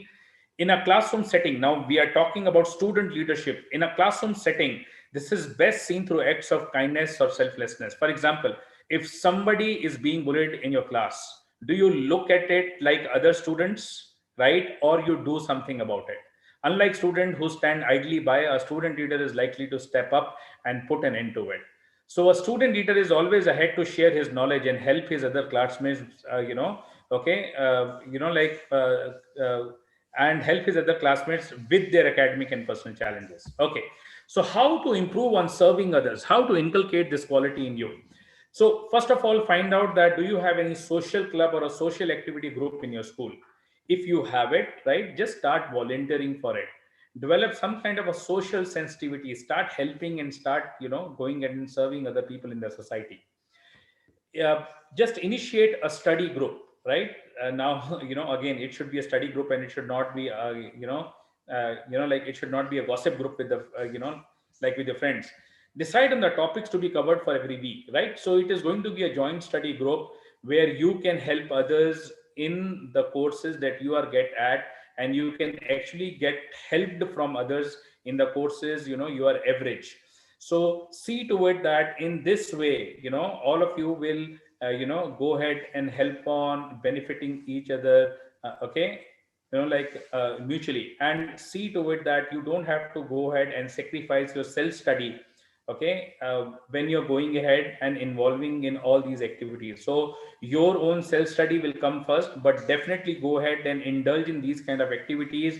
[SPEAKER 2] In a classroom setting, now we are talking about student leadership. In a classroom setting, this is best seen through acts of kindness or selflessness. For example, if somebody is being bullied in your class, do you look at it like other students, right? Or you do something about it? Unlike students who stand idly by, a student leader is likely to step up and put an end to it. So a student leader is always ahead to share his knowledge and help his other classmates, okay, and help his other classmates with their academic and personal challenges. Okay, so how to improve on serving others? How to inculcate this quality in you? So first of all, find out that do you have any social club or a social activity group in your school? If you have it, right, just start volunteering for it. Develop some kind of a social sensitivity. Start helping and start, going and serving other people in the society. Just initiate a study group, right? Now, again, it should be a study group, and it should not be, like it should not be a gossip group with the, like with your friends. Decide on the topics to be covered for every week, right? So it is going to be a joint study group where you can help others in the courses that you are get at, and you can actually get helped from others in the courses, you are average. So see to it that in this way, all of you will, go ahead and help on benefiting each other, okay, mutually, and see to it that you don't have to go ahead and sacrifice your self study, okay, when you're going ahead and involving in all these activities. So your own self study will come first, but definitely go ahead and indulge in these kind of activities,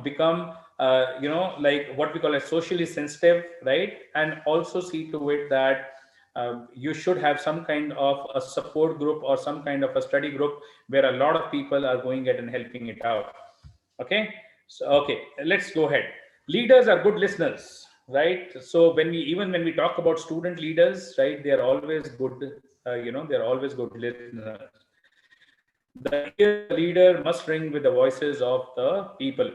[SPEAKER 2] become like what we call as socially sensitive, right? And also see to it that you should have some kind of a support group or some kind of a study group where a lot of people are going ahead and helping it out. Okay, so okay, let's go ahead. Leaders are good listeners, right? So when we talk about student leaders, right, they are always good, they're always good listeners. The ears of the leader must ring with the voices of the people.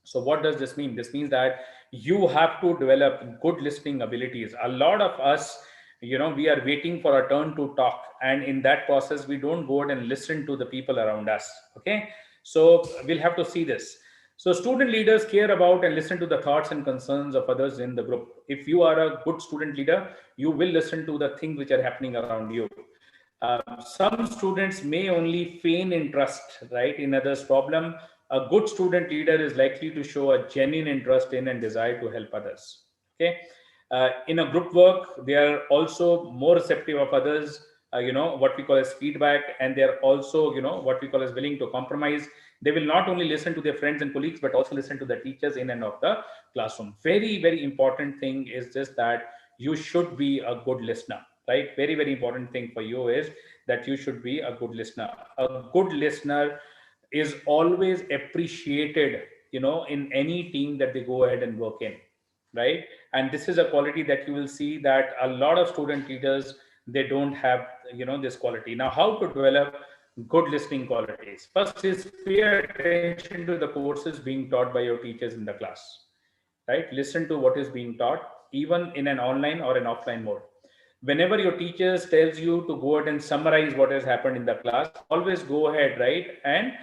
[SPEAKER 2] So what does this mean? This means that you have to develop good listening abilities. A lot of us, we are waiting for our turn to talk, and in that process we don't go out and listen to the people around us. Okay, so we'll have to see this. So student leaders care about and listen to the thoughts and concerns of others in the group. If you are a good student leader, you will listen to the things which are happening around you. Some students may only feign interest, right, in others' problem. A good student leader is likely to show a genuine interest in and desire to help others. Okay, in a group work, they are also more receptive of others. What we call as feedback, and they are also, what we call as willing to compromise. They will not only listen to their friends and colleagues, but also listen to the teachers in and of the classroom. Very, very important thing is just that you should be a good listener, right? Very, very important thing for you is that you should be a good listener. A good listener is always appreciated, in any team that they go ahead and work in, right? And this is a quality that you will see that a lot of student leaders, they don't have, this quality. Now, how to develop good listening qualities? First is pay attention to the courses being taught by your teachers in the class, right? Listen to what is being taught, even in an online or an offline mode. Whenever your teachers tells you to go ahead and summarize what has happened in the class, always go ahead, right, and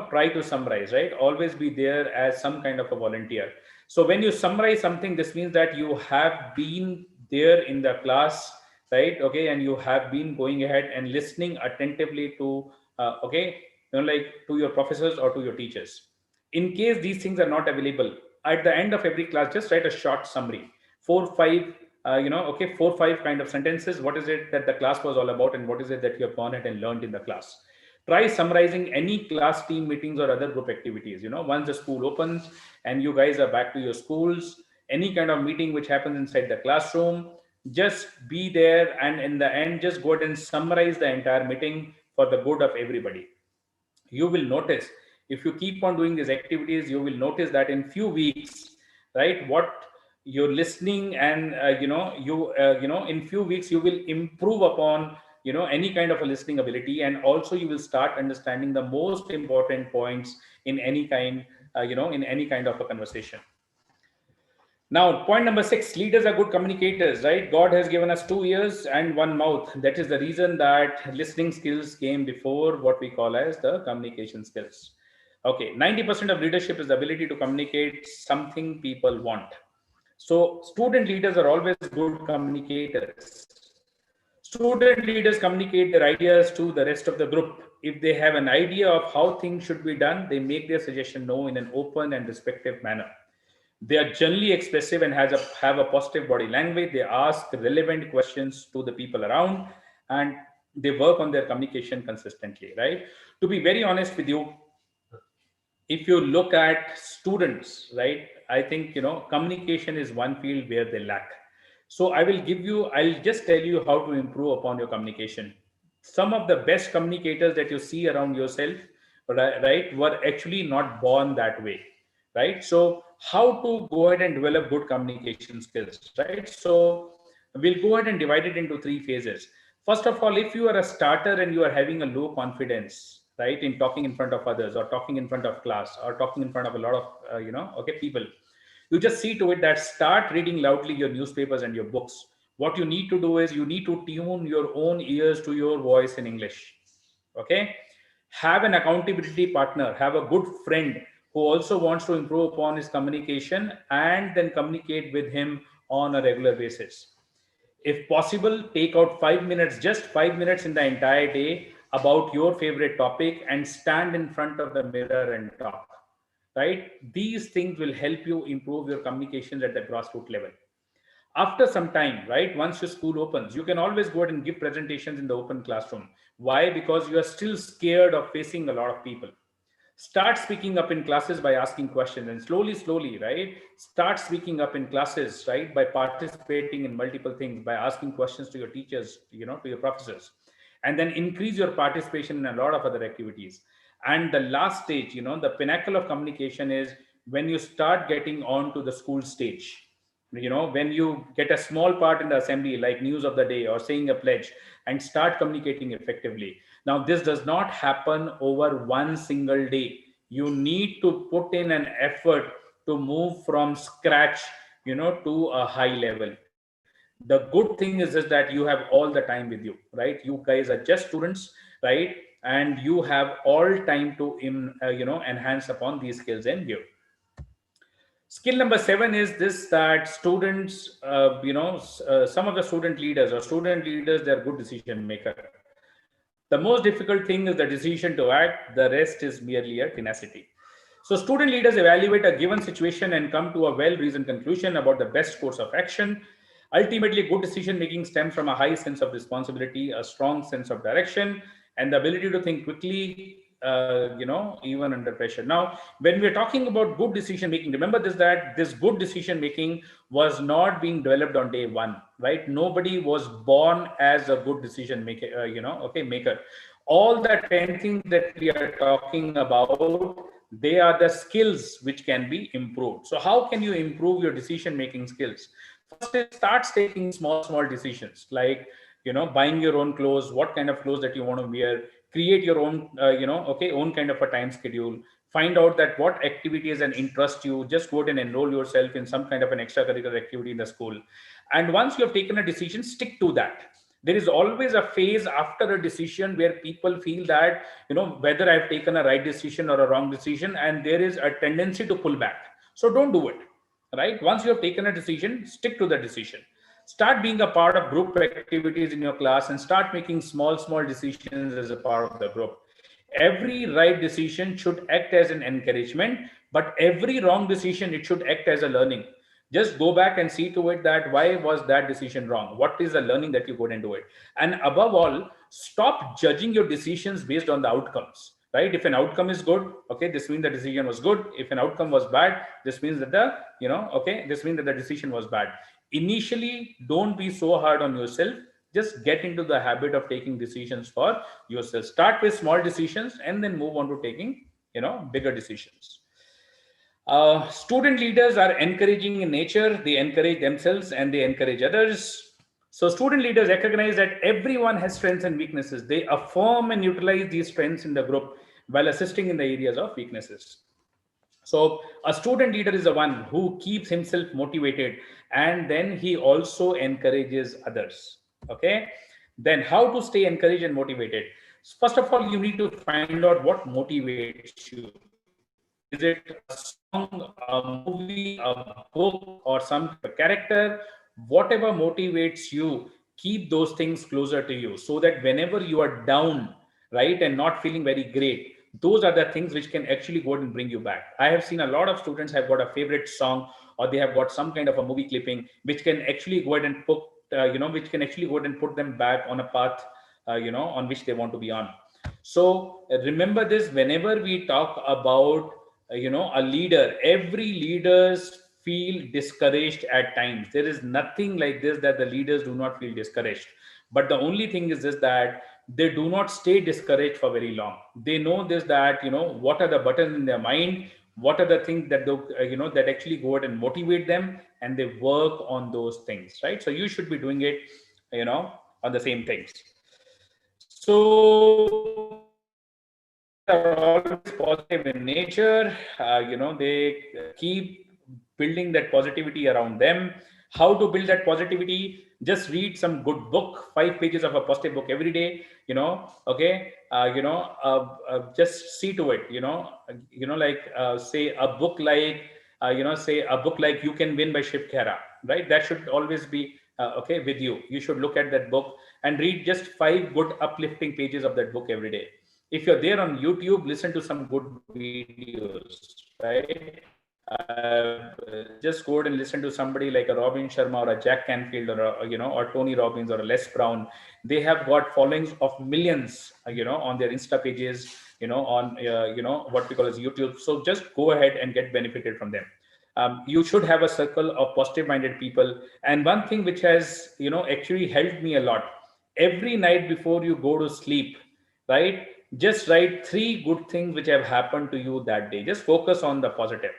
[SPEAKER 2] try to summarize, right? Always be there as some kind of a volunteer. So when you summarize something, this means that you have been there in the class, right? Okay, and you have been going ahead and listening attentively to okay, like to your professors or to your teachers. In case these things are not available, at the end of every class, just write a short summary, 4 5 okay, 4 5 kind of sentences. What is it that the class was all about, and what is it that you have gone ahead and learned in the class? Try summarizing any class team meetings or other group activities. Once the school opens and you guys are back to your schools, any kind of meeting which happens inside the classroom, just be there, and in the end, just go ahead and summarize the entire meeting for the good of everybody. You will notice, if you keep on doing these activities, you will notice that in few weeks, right, what you're listening, and in few weeks you will improve upon any kind of a listening ability, and also you will start understanding the most important points in any kind in any kind of a conversation. Now, point number 6, leaders are good communicators, right? God has given us 2 ears and one mouth. That is the reason that listening skills came before what we call as the communication skills. Okay, 90% of leadership is the ability to communicate something people want. So, student leaders are always good communicators. Student leaders communicate their ideas to the rest of the group. If they have an idea of how things should be done, they make their suggestion known in an open and respectful manner. They are generally expressive and have a positive body language. They ask relevant questions to the people around, and they work on their communication consistently, right? To be very honest with you, if you look at students, right, I think, communication is one field where they lack. So I'll just tell you how to improve upon your communication. Some of the best communicators that you see around yourself, right, were actually not born that way, right? So how to go ahead and develop good communication skills, right? So we'll go ahead and divide it into 3 phases. First of all, if you are a starter and you are having a low confidence, right, in talking in front of others, or talking in front of class, or talking in front of a lot of okay, people, you just see to it that start reading loudly your newspapers and your books. What you need to do is you need to tune your own ears to your voice in English. Okay, Have an accountability partner, have a good friend who also wants to improve upon his communication, and then communicate with him on a regular basis. If possible, take out 5 minutes, just 5 minutes in the entire day about your favorite topic and stand in front of the mirror and talk. Right? These things will help you improve your communications at the grassroots level. After some time, right, once your school opens, you can always go ahead and give presentations in the open classroom. Why? Because you are still scared of facing a lot of people. Start speaking up in classes by asking questions, and slowly, right, start speaking up in classes, right, by participating in multiple things, by asking questions to your teachers, to your professors, and then increase your participation in a lot of other activities. And the last stage, the pinnacle of communication is when you start getting on to the school stage. When you get a small part in the assembly, like news of the day or saying a pledge, and start communicating effectively. Now, this does not happen over one single day. You need to put in an effort to move from scratch, to a high level. The good thing is that you have all the time with you, right? You guys are just students, right? And you have all time to enhance upon these skills and give. Skill number 7 is this, that students, some of the student leaders, they're good decision maker. The most difficult thing is the decision to act. The rest is merely a tenacity. So student leaders evaluate a given situation and come to a well-reasoned conclusion about the best course of action. Ultimately, good decision making stems from a high sense of responsibility, a strong sense of direction, and the ability to think quickly, even under pressure. Now, when we're talking about good decision making, remember this, that this good decision making was not being developed on day one, right? Nobody was born as a good decision maker, maker. All the 10 things that we are talking about, they are the skills which can be improved. So how can you improve your decision making skills? First is start taking small decisions, like buying your own clothes, what kind of clothes that you want to wear, create your own own kind of a time schedule, find out that what activities and interest you, just go ahead and enroll yourself in some kind of an extracurricular activity in the school. And once you have taken a decision, stick to that. There is always a phase after a decision where people feel that whether I've taken a right decision or a wrong decision, and there is a tendency to pull back. So don't do it, right? Once you have taken a decision, stick to the decision. Start being a part of group activities in your class and start making small decisions as a part of the group. Every right decision should act as an encouragement, but every wrong decision, it should act as a learning. Just go back and see to it that why was that decision wrong, what is the learning that you got into it. And above all, stop judging your decisions based on the outcomes, right? If an outcome is good, okay, this means the decision was good. If an outcome was bad, this means that this means that the decision was bad. Initially, don't be so hard on yourself. Just get into the habit of taking decisions for yourself. Start with small decisions and then move on to taking bigger decisions. Student leaders are encouraging in nature. They encourage themselves and they encourage others. So student leaders recognize that everyone has strengths and weaknesses. They affirm and utilize these strengths in the group while assisting in the areas of weaknesses. So a student leader is the one who keeps himself motivated, and then he also encourages others. Okay. Then how to stay encouraged and motivated? First of all, you need to find out what motivates you. Is it a song, a movie, a book, or some character? Whatever motivates you, keep those things closer to you so that whenever you are down, right, and not feeling very great, those are the things which can actually go and bring you back. I have seen a lot of students have got a favorite song, or they have got some kind of a movie clipping which can actually go ahead and put which can actually go ahead and put them back on a path on which they want to be on. So remember this, whenever we talk about a leader, every leaders feel discouraged at times. There is nothing like this that the leaders do not feel discouraged, but the only thing is this, that they do not stay discouraged for very long. They know this, that what are the buttons in their mind, what are the things that that actually go out and motivate them, and they work on those things, right? So you should be doing it on the same things. So student leaders are always positive in nature. They keep building that positivity around them. How to build that positivity? Just read some good book, 5 pages of a positive book every day, okay. Just see to it, like say a book like, say a book like You Can Win by Shiv Khera, right? That should always be okay with you. You should look at that book and read just 5 good uplifting pages of that book every day. If you're there on YouTube, listen to some good videos, right? Just go ahead and listen to somebody like a Robin Sharma or a Jack Canfield or or Tony Robbins or a Les Brown. They have got followings of millions, on their Insta pages, on what we call as YouTube. So just go ahead and get benefited from them. You should have a circle of positive-minded people. And one thing which has actually helped me a lot: every night before you go to sleep, right? Just write 3 good things which have happened to you that day. Just focus on the positive,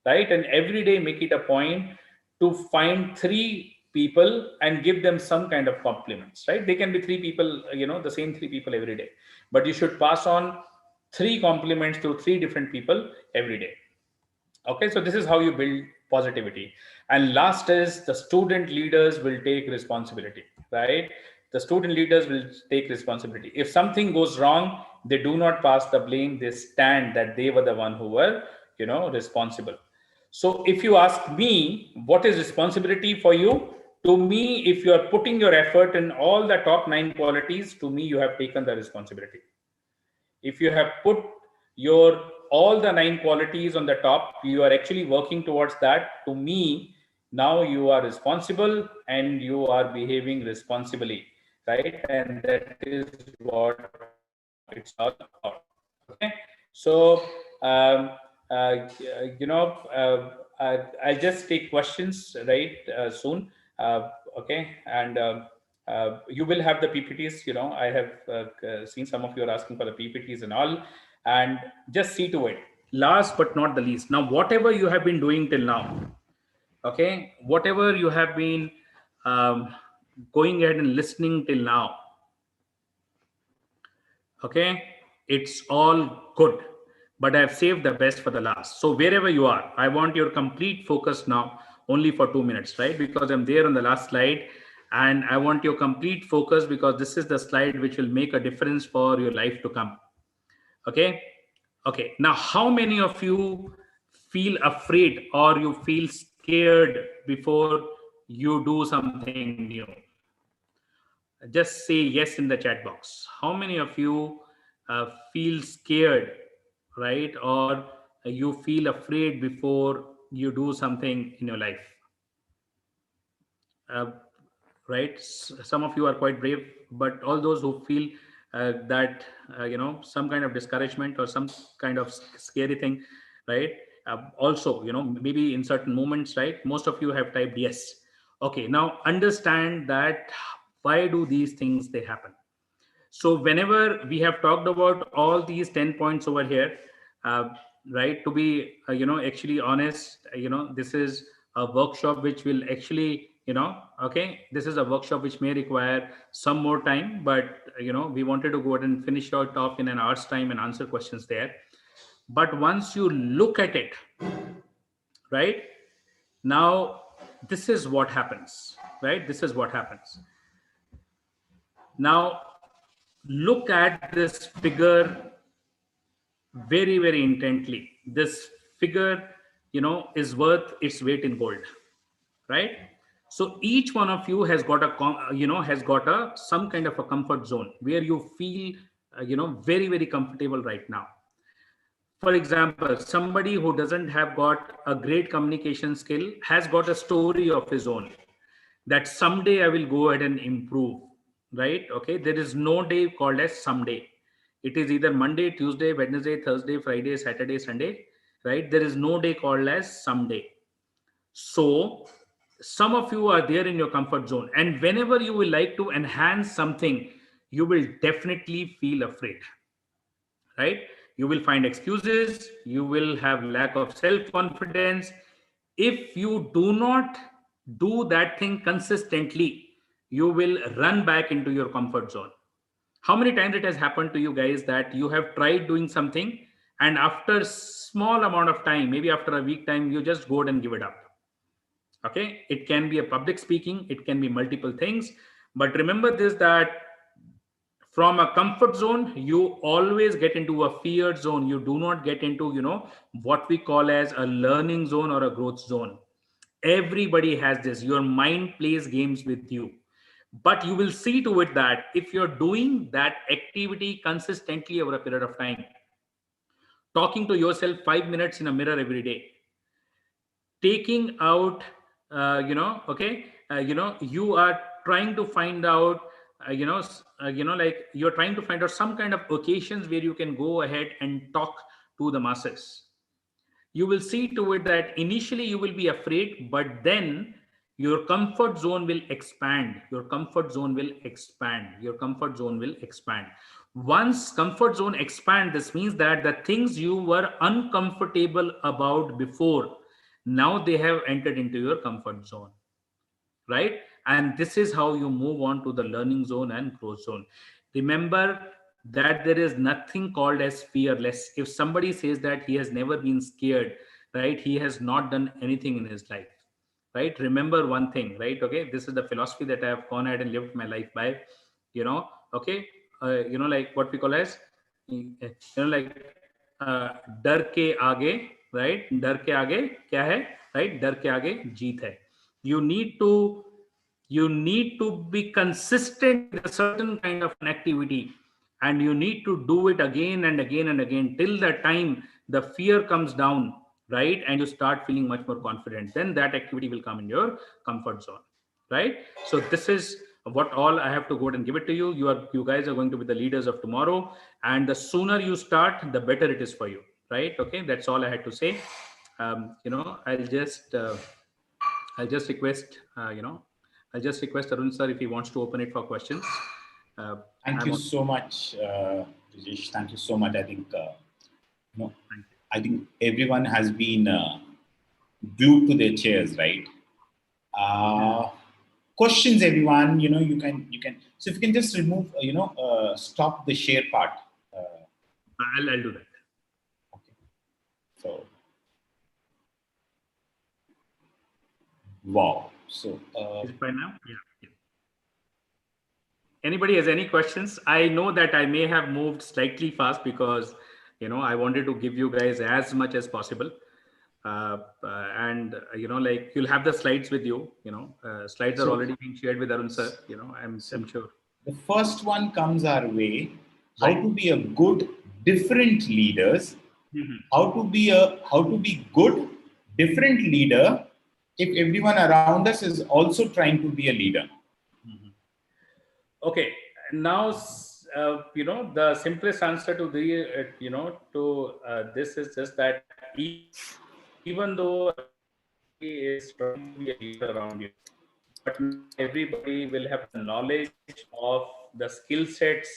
[SPEAKER 2] right? And every day make it a point to find 3 people and give them some kind of compliments, right? They can be 3 people, the same 3 people every day, but you should pass on 3 compliments to 3 different people every day. Okay, so this is how you build positivity. And last is the student leaders will take responsibility, right? The student leaders will take responsibility. If something goes wrong, they do not pass the blame. They stand that they were the one who were, responsible. So if you ask me, what is responsibility for you? To me, if you are putting your effort in all the top 9 qualities, to me, you have taken the responsibility. If you have put your all the 9 qualities on the top, you are actually working towards that. To me, now you are responsible and you are behaving responsibly, right? And that is what it's all about. Okay, so uh, you know I'll just take questions, right, soon. Okay, and you will have the PPTs. I have seen some of you are asking for the PPTs and all, and just see to it. Last but not the least, now whatever you have been doing till now, okay, whatever you have been going ahead and listening till now, okay, it's all good, but I've saved the best for the last. So wherever you are, I want your complete focus now, only for 2 minutes, right? Because I'm there on the last slide, and I want your complete focus because this is the slide which will make a difference for your life to come. Okay, okay, now how many of you feel afraid or you feel scared before you do something new? Just say yes in the chat box. How many of you feel scared, right? Or you feel afraid before you do something in your life? Uh, right? Some of you are quite brave, but all those who feel that, some kind of discouragement or some kind of scary thing, right? Also, maybe in certain moments, right? Most of you have typed yes. Okay, now understand that why do these things they happen? So whenever we have talked about all these 10 points over here, uh, right, to be, actually honest, this is a workshop which will actually, okay, this is a workshop which may require some more time, but, we wanted to go ahead and finish it off in an hour's time and answer questions there. But once you look at it, right, now, this is what happens, right? This is what happens. Now, look at this figure very, very intently. This figure, is worth its weight in gold, right? So each one of you has got has got a some kind of a comfort zone where you feel, very, very comfortable right now. For example, somebody who doesn't have got a great communication skill has got a story of his own that someday I will go ahead and improve, right? Okay, there is no day called as someday. It is either Monday, Tuesday, Wednesday, Thursday, Friday, Saturday, Sunday, right? There is no day called as someday. So some of you are there in your comfort zone, and whenever you will like to enhance something, you will definitely feel afraid, right? You will find excuses, you will have lack of self confidence. If you do not do that thing consistently, you will run back into your comfort zone. How many times it has happened to you guys that you have tried doing something, and after small amount of time, maybe after a week time, you just go ahead and give it up? Okay, it can be a public speaking, it can be multiple things, but remember this, that from a comfort zone you always get into a feared zone. You do not get into, what we call as a learning zone or a growth zone. Everybody has this. Your mind plays games with you, but you will see to it that if you're doing that activity consistently over a period of time, talking to yourself 5 minutes in a mirror every day, taking out, okay, you are trying to find out, like you're trying to find out some kind of occasions where you can go ahead and talk to the masses. You will see to it that initially you will be afraid, but then your comfort zone will expand. Your comfort zone will expand. Your comfort zone will expand. Once comfort zone expand, this means that the things you were uncomfortable about before, now they have entered into your comfort zone, right? And this is how you move on to the learning zone and growth zone. Remember that there is nothing called as fearless. If somebody says that he has never been scared, right, he has not done anything in his life, right? Remember one thing, right? Okay, this is the philosophy that I have gone ahead and lived my life by, okay. Like what we call as, like डर के आगे, right, डर के आगे क्या है, right, डर के आगे जीत है. You need to, be consistent with a certain kind of an activity, and you need to do it again and again and again till the time the fear comes down, right, and you start feeling much more confident. Then that activity will come in your comfort zone, right? So this is what all I have to go ahead and give it to you. You guys are going to be the leaders of tomorrow, and the sooner you start, the better it is for you, right? Okay, that's all I had to say. I'll just request, Arun sir if he wants to open it for questions.
[SPEAKER 1] Thank
[SPEAKER 2] I'm
[SPEAKER 1] you
[SPEAKER 2] on.
[SPEAKER 1] so much, Brijesh. Thank you so much. I think, I think everyone has been glued to their chairs, right? Questions, everyone. You can. So if you can just remove, stop the share part.
[SPEAKER 2] I'll do that.
[SPEAKER 1] Okay. So, wow. So,
[SPEAKER 2] Is it by now? Yeah. Anybody has any questions? I know that I may have moved slightly fast because, I wanted to give you guys as much as possible. And like you'll have the slides with you. Slides are
[SPEAKER 1] so,
[SPEAKER 2] already being shared with Arun sir. I'm
[SPEAKER 1] so
[SPEAKER 2] sure.
[SPEAKER 1] the first one comes our way: how
[SPEAKER 2] Right.
[SPEAKER 1] to be a good, different leaders.
[SPEAKER 2] Mhm.
[SPEAKER 1] How to be good, different leader if everyone around us is also trying to be a leader.
[SPEAKER 2] Okay. Now, the simplest answer to the, this is just that even though everybody is trying to be a leader around you, but not everybody will have the knowledge of the skill sets,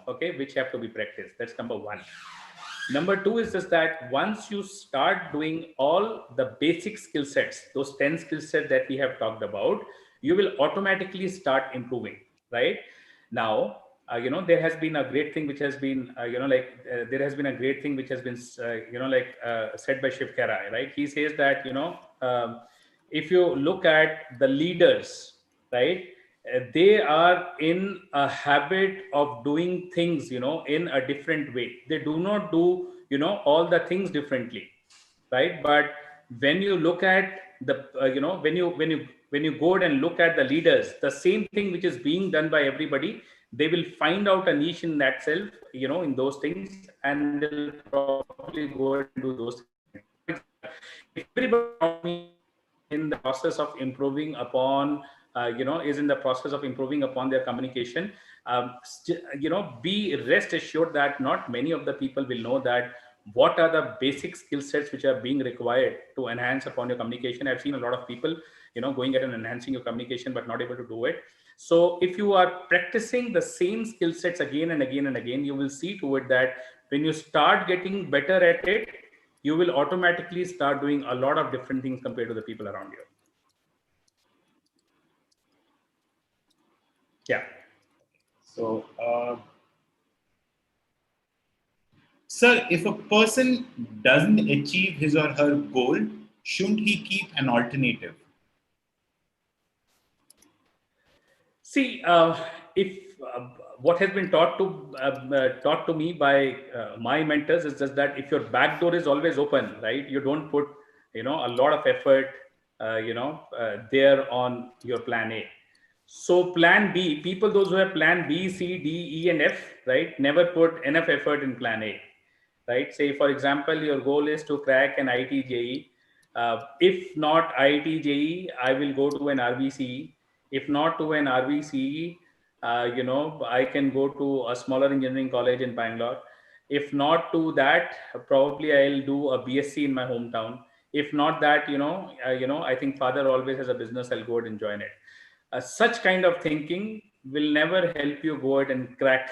[SPEAKER 2] okay, which have to be practiced. That's number one. Number two is just that once you start doing all the basic skill sets, those 10 skill sets that we have talked about, you will automatically start improving, right? Now, there has been a great thing which has been, there has been a great thing which has been, said by Shiv Khera, right? He says that, if you look at the leaders, right, they are in a habit of doing things, in a different way. They do not do, all the things differently, right? But when you look at the, when you go and look at the leaders, the same thing which is being done by everybody, they will find out a niche in that self, in those things, and they'll probably go and do those things differently. For example, if everybody around me in the process of improving upon, is in the process of improving upon their communication, be rest assured that not many of the people will know that what are the basic skill sets which are being required to enhance upon your communication. I've seen a lot of people, going ahead and enhancing your communication, but not able to do it. So if you are practicing the same skill sets again and again and again, you will see to it that when you start getting better at it, you will automatically start doing a lot of different things compared to the people around you. Yeah.
[SPEAKER 1] So, sir, if a person doesn't achieve his or her goal, shouldn't he keep an alternative?
[SPEAKER 2] See, if what has been taught to me by my mentors is just that if your back door is always open, right, you don't put a lot of effort there on your plan A. So plan B, people those who have plan B, C, D, E, and F, right, never put enough effort in plan A, right? Say, for example, your goal is to crack an IIT JEE. If not IIT JEE, I will go to an RBCE. If not to an RBCE, I can go to a smaller engineering college in Bangalore. If not to that, probably I'll do a BSc in my hometown. If not that, I think father always has a business. I'll go ahead and join it. Such kind of thinking will never help you go ahead and crack,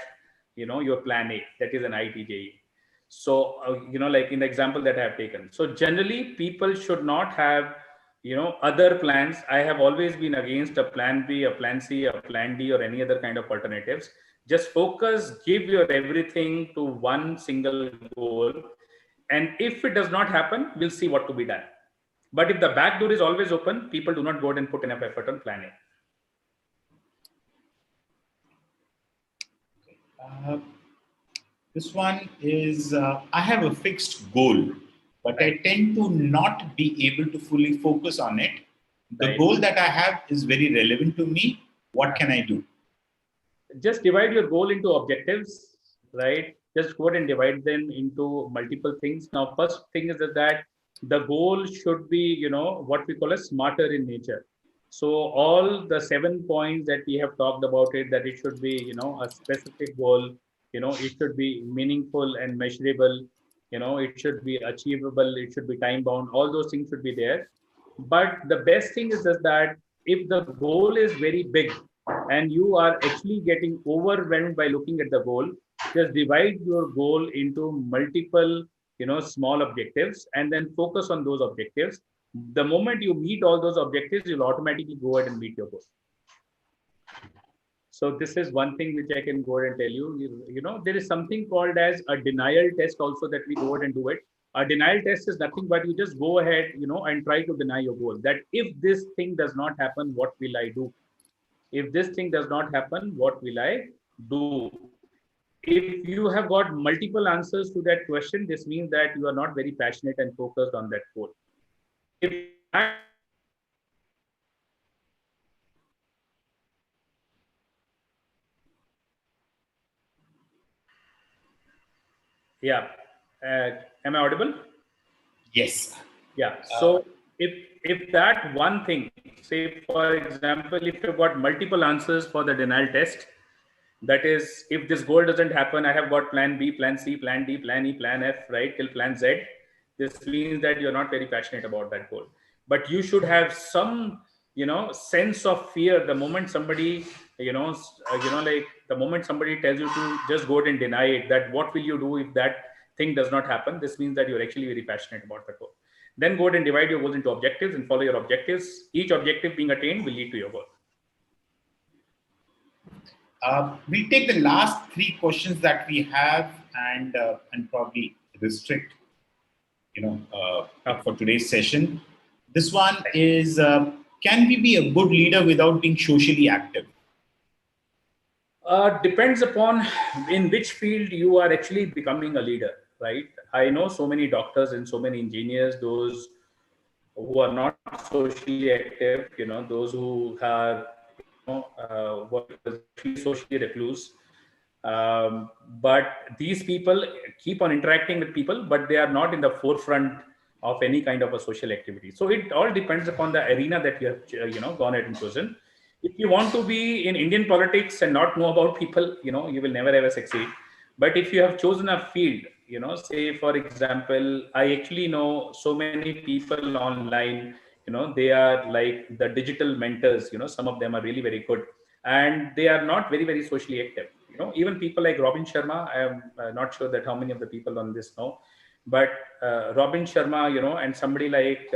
[SPEAKER 2] your plan A, that is an IIT JEE. So, like in the example that I have taken. So generally people should not have, other plans. I have always been against a plan B, a plan C, a plan D, or any other kind of alternatives. Just focus, give your everything to one single goal. And if it does not happen, we'll see what to be done. But if the back door is always open, people do not go ahead and put enough effort on plan A.
[SPEAKER 1] This one is I have a fixed goal, but I tend to not be able to fully focus on it. The goal that I have is very relevant to me. What can I do?
[SPEAKER 2] Just divide your goal into objectives, right? Just go ahead and divide them into multiple things. Now, first thing is that the goal should be, what we call a smarter in nature. So all the 7 points that we have talked about it, that it should be, a specific goal, it should be meaningful and measurable, it should be achievable, it should be time bound, all those things should be there. But the best thing is just that if the goal is very big and you are actually getting overwhelmed by looking at the goal, just divide your goal into multiple, small objectives and then focus on those objectives. The moment you meet all those objectives, you'll automatically go ahead and meet your goal. So this is one thing which I can go ahead and tell you. There is something called as a denial test also that we go ahead and do it. A denial test is nothing but you just go ahead, and try to deny your goal. That if this thing does not happen, what will I do? If this thing does not happen, what will I do? If you have got multiple answers to that question, this means that you are not very passionate and focused on that goal. If that, yeah, am I audible?
[SPEAKER 1] Yes.
[SPEAKER 2] Yeah. So if that one thing, say for example, if you've got multiple answers for the denial test, that is, if this goal doesn't happen, I have got plan B, plan C, plan D, plan E, plan F, right, till plan Z. This means that you're not very passionate about that goal. But you should have some, sense of fear the moment somebody, like the moment somebody tells you to just go ahead and deny it, that what will you do if that thing does not happen? This means that you're actually very passionate about the goal. Then go ahead and divide your goals into objectives and follow your objectives. Each objective being attained will lead to your goal.
[SPEAKER 1] We'll take the last 3 questions that we have and probably restrict, for today's session. This one is, can we be a good leader without being socially active?
[SPEAKER 2] Depends upon in which field you are actually becoming a leader, right? I know so many doctors and so many engineers, those who are not socially active, those who are, what is socially recluse. But these people keep on interacting with people, but they are not in the forefront of any kind of a social activity. So it all depends upon the arena that you have, gone ahead and chosen. If you want to be in Indian politics and not know about people, you will never ever succeed. But if you have chosen a field, say for example, I actually know so many people online, they are like the digital mentors, some of them are really very good and they are not very, very socially active. Even people like Robin Sharma, I am not sure that how many of the people on this know, but Robin Sharma, and somebody like,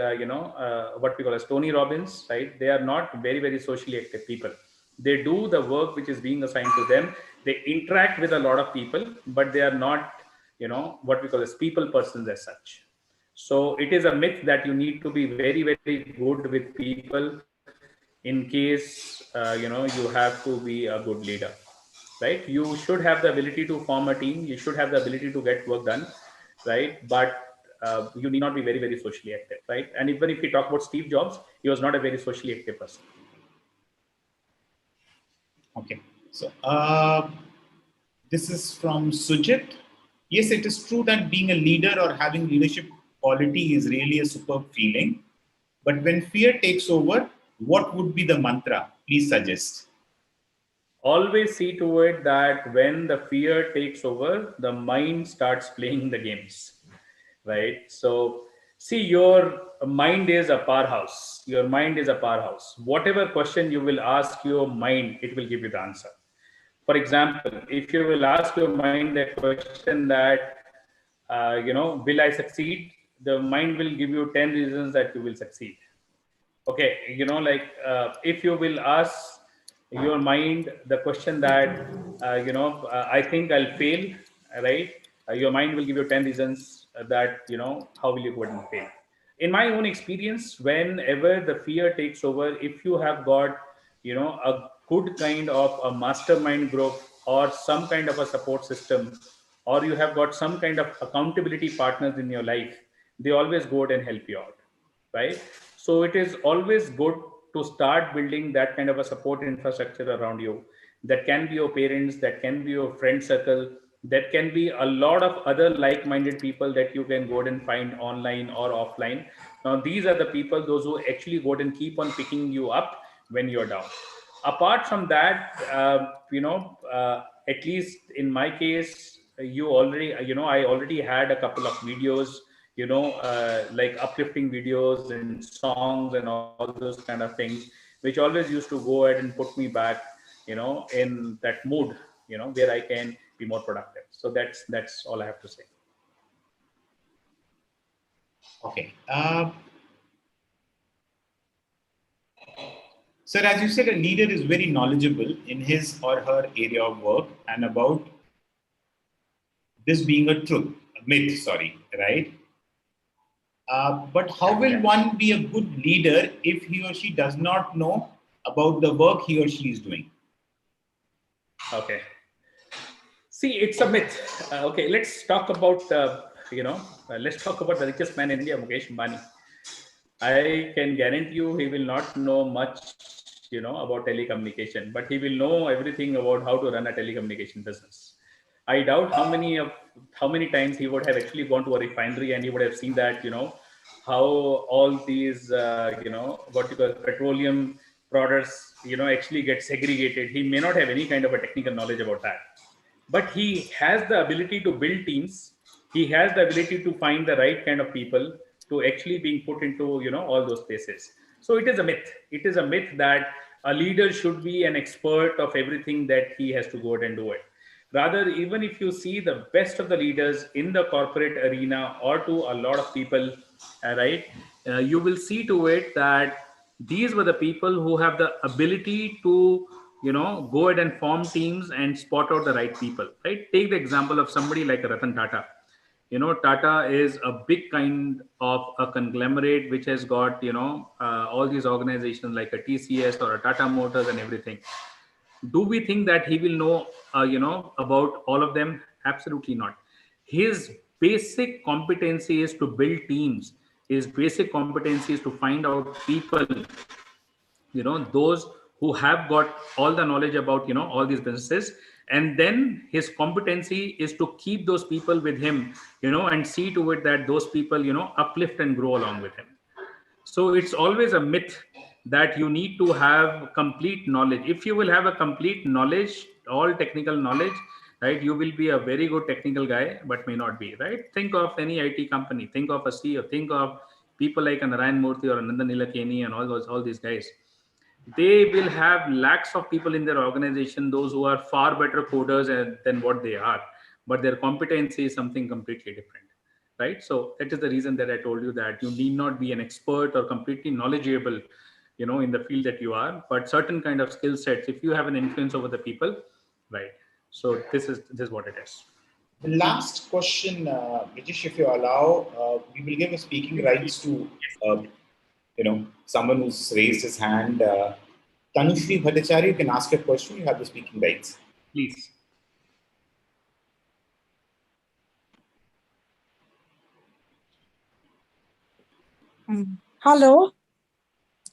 [SPEAKER 2] what we call as Tony Robbins, right? They are not very, very socially active people. They do the work which is being assigned to them. They interact with a lot of people, but they are not, what we call as people persons as such. So it is a myth that you need to be very, very good with people in case, you have to be a good leader, right? You should have the ability to form a team. You should have the ability to get work done, right? But you need not be very, very socially active, right? And even if we talk about Steve Jobs, he was not a very socially active person.
[SPEAKER 1] Okay. So this is from Sujit. Yes, it is true that being a leader or having leadership quality is really a superb feeling. But when fear takes over, what would be the mantra? Please suggest.
[SPEAKER 2] Always see to it that when the fear takes over, the mind starts playing the games, right? So, see, your mind is a powerhouse. Your mind is a powerhouse. Whatever question you will ask your mind, it will give you the answer. For example, if you will ask your mind the question that, will I succeed? The mind will give you 10 reasons that you will succeed. Okay, if you will ask your mind the question that, I think I'll fail, right? Your mind will give you 10 reasons that, how will you go and fail? In my own experience, whenever the fear takes over, if you have got, a good kind of a mastermind group or some kind of a support system, or you have got some kind of accountability partners in your life, they always go out and help you out, right? So it is always good to start building that kind of a support infrastructure around you. That can be your parents, that can be your friend circle, that can be a lot of other like-minded people that you can go and find online or offline. Now, these are the people, those who actually go and keep on picking you up when you're down. Apart from that, at least in my case, you already, I already had a couple of videos, like uplifting videos and songs and all those kind of things, which always used to go ahead and put me back, in that mood, where I can be more productive. So that's all I have to say.
[SPEAKER 1] Okay. Sir, as you said, a leader is very knowledgeable in his or her area of work and about this being a truth, a myth, sorry, right? But how will
[SPEAKER 2] Yeah.
[SPEAKER 1] one be a good leader if he or she does not know about the work he or she is doing?
[SPEAKER 2] Okay. See, it's a myth. Okay, let's talk about let's talk about the richest man in India, Mukesh Ambani. I can guarantee you he will not know much, about telecommunication, but he will know everything about how to run a telecommunication business. I doubt how many times he would have actually gone to a refinery and he would have seen that, how all these, what you call petroleum products, actually get segregated. He may not have any kind of a technical knowledge about that, but he has the ability to build teams. He has the ability to find the right kind of people to actually being put into, all those places. So it is a myth. It is a myth that a leader should be an expert of everything that he has to go out and do it. Rather, even if you see the best of the leaders in the corporate arena or to a lot of people, right, you will see to it that these were the people who have the ability to, go ahead and form teams and spot out the right people, right? Take the example of somebody like Ratan Tata. Tata is a big kind of a conglomerate which has got, all these organizations like a TCS or a Tata Motors and everything. Do we think that he will know, about all of them? Absolutely not. His basic competency is to build teams. His basic competency is to find out people, those who have got all the knowledge about, all these businesses. And then his competency is to keep those people with him, and see to it that those people, uplift and grow along with him. So it's always a myth that you need to have complete knowledge. If you will have a complete knowledge, all technical knowledge, right, you will be a very good technical guy, but may not be, right? Think of any IT company, think of a CEO, think of people like Narayan Murthy or Nandan Nilekani and all these guys. They will have lakhs of people in their organization, those who are far better coders than what they are, but their competency is something completely different, right? So that is the reason that I told you that you need not be an expert or completely knowledgeable, in the field that you are, but certain kind of skill sets, if you have an influence over the people, right? So this is what it is.
[SPEAKER 1] The last question, Brijesh, if you allow, we will give a speaking rights to someone who's raised his hand. Tanushree Bhattacharya, you can ask your question. You have the speaking rights.
[SPEAKER 2] Please.
[SPEAKER 3] Hello.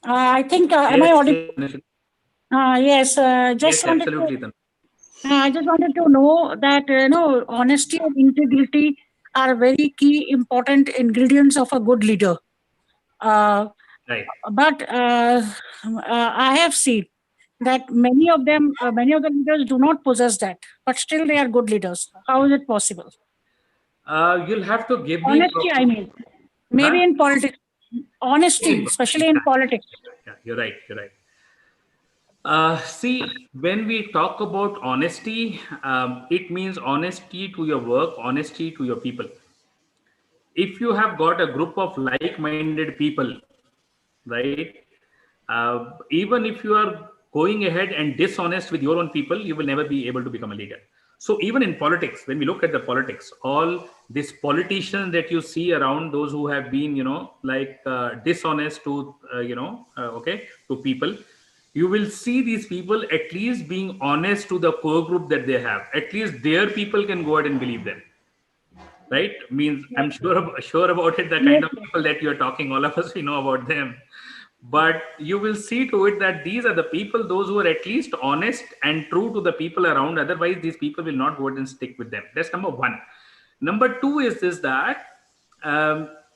[SPEAKER 3] I think, am I audible? Yes,
[SPEAKER 2] Yes, absolutely.
[SPEAKER 3] I just wanted to know that, honesty and integrity are very key important ingredients of a good leader.
[SPEAKER 2] Right.
[SPEAKER 3] But I have seen that many of the leaders do not possess that, but still they are good leaders. How is it possible?
[SPEAKER 2] You'll have to give me
[SPEAKER 3] Honesty, I mean, maybe in politics. Honesty, especially in politics.
[SPEAKER 2] Yeah, you're right. You're right. See, when we talk about honesty, it means honesty to your work, honesty to your people. If you have got a group of like-minded people, right? Even if you are going ahead and dishonest with your own people, you will never be able to become a leader. So even in politics, when we look at the politics, all these politicians that you see around, those who have been, dishonest to, to people, you will see these people at least being honest to the core group that they have. At least their people can go ahead and believe them. Right? Means I'm sure about it, the kind of people that you're talking, all of us, we know about them. But you will see to it that these are the people, those who are at least honest and true to the people around. Otherwise, these people will not go ahead and stick with them. That's number one. Number two is this, that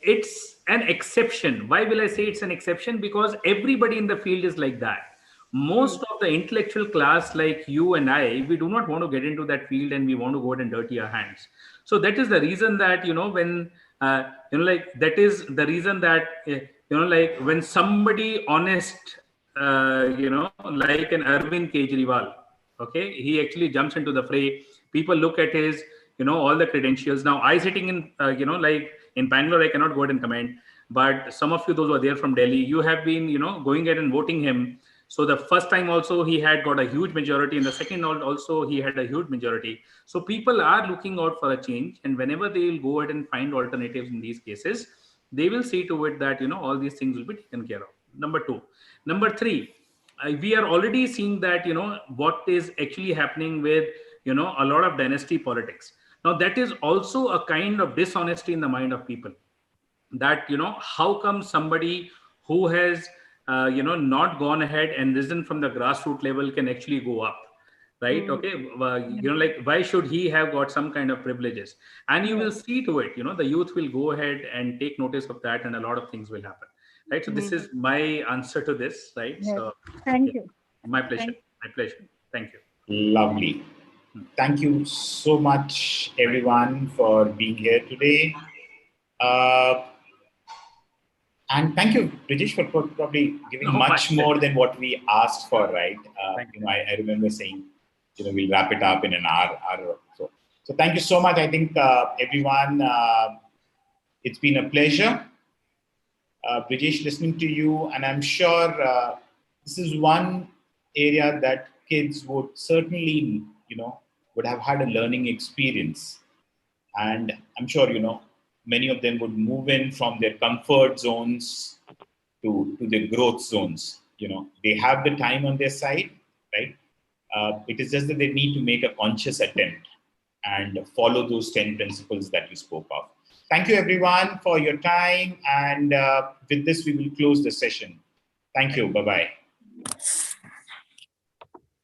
[SPEAKER 2] it's an exception. Why will I say it's an exception? Because everybody in the field is like that. Most of the intellectual class, like you and I, we do not want to get into that field and we want to go ahead and dirty our hands. So that is the reason that, when, that is the reason that, when somebody honest, like an Arvind Kejriwal, okay, he actually jumps into the fray. People look at his, all the credentials. Now, I sitting in, like in Bangalore, I cannot go ahead and comment. But some of you, those who are there from Delhi, you have been, going ahead and voting him. So the first time also he had got a huge majority, and the second also he had a huge majority. So people are looking out for a change, and whenever they will go ahead and find alternatives in these cases, they will see to it that all these things will be taken care of. Number two. Number three, we are already seeing that what is actually happening with a lot of dynasty politics. Now that is also a kind of dishonesty in the mind of people, that how come somebody who has not gone ahead and risen from the grassroots level can actually go up, right? Okay, like why should he have got some kind of privileges? And you will see to it, the youth will go ahead and take notice of that, and a lot of things will happen, right? So this is my answer to this, right? So
[SPEAKER 3] thank you.
[SPEAKER 2] My pleasure. My pleasure. Thank you.
[SPEAKER 1] Lovely. Thank you so much, everyone, for being here today. And thank you, Brijesh, for probably giving much more than what we asked for, right? I remember saying, we'll wrap it up in an hour or so. So thank you so much. I think everyone, it's been a pleasure, Brijesh, listening to you. And I'm sure this is one area that kids would certainly, would have had a learning experience. And I'm sure, many of them would move in from their comfort zones to their growth zones. They have the time on their side, right? It is just that they need to make a conscious attempt and follow those 10 principles that you spoke of. Thank you, everyone, for your time. And with this, we will close the session. Thank you. Bye-bye.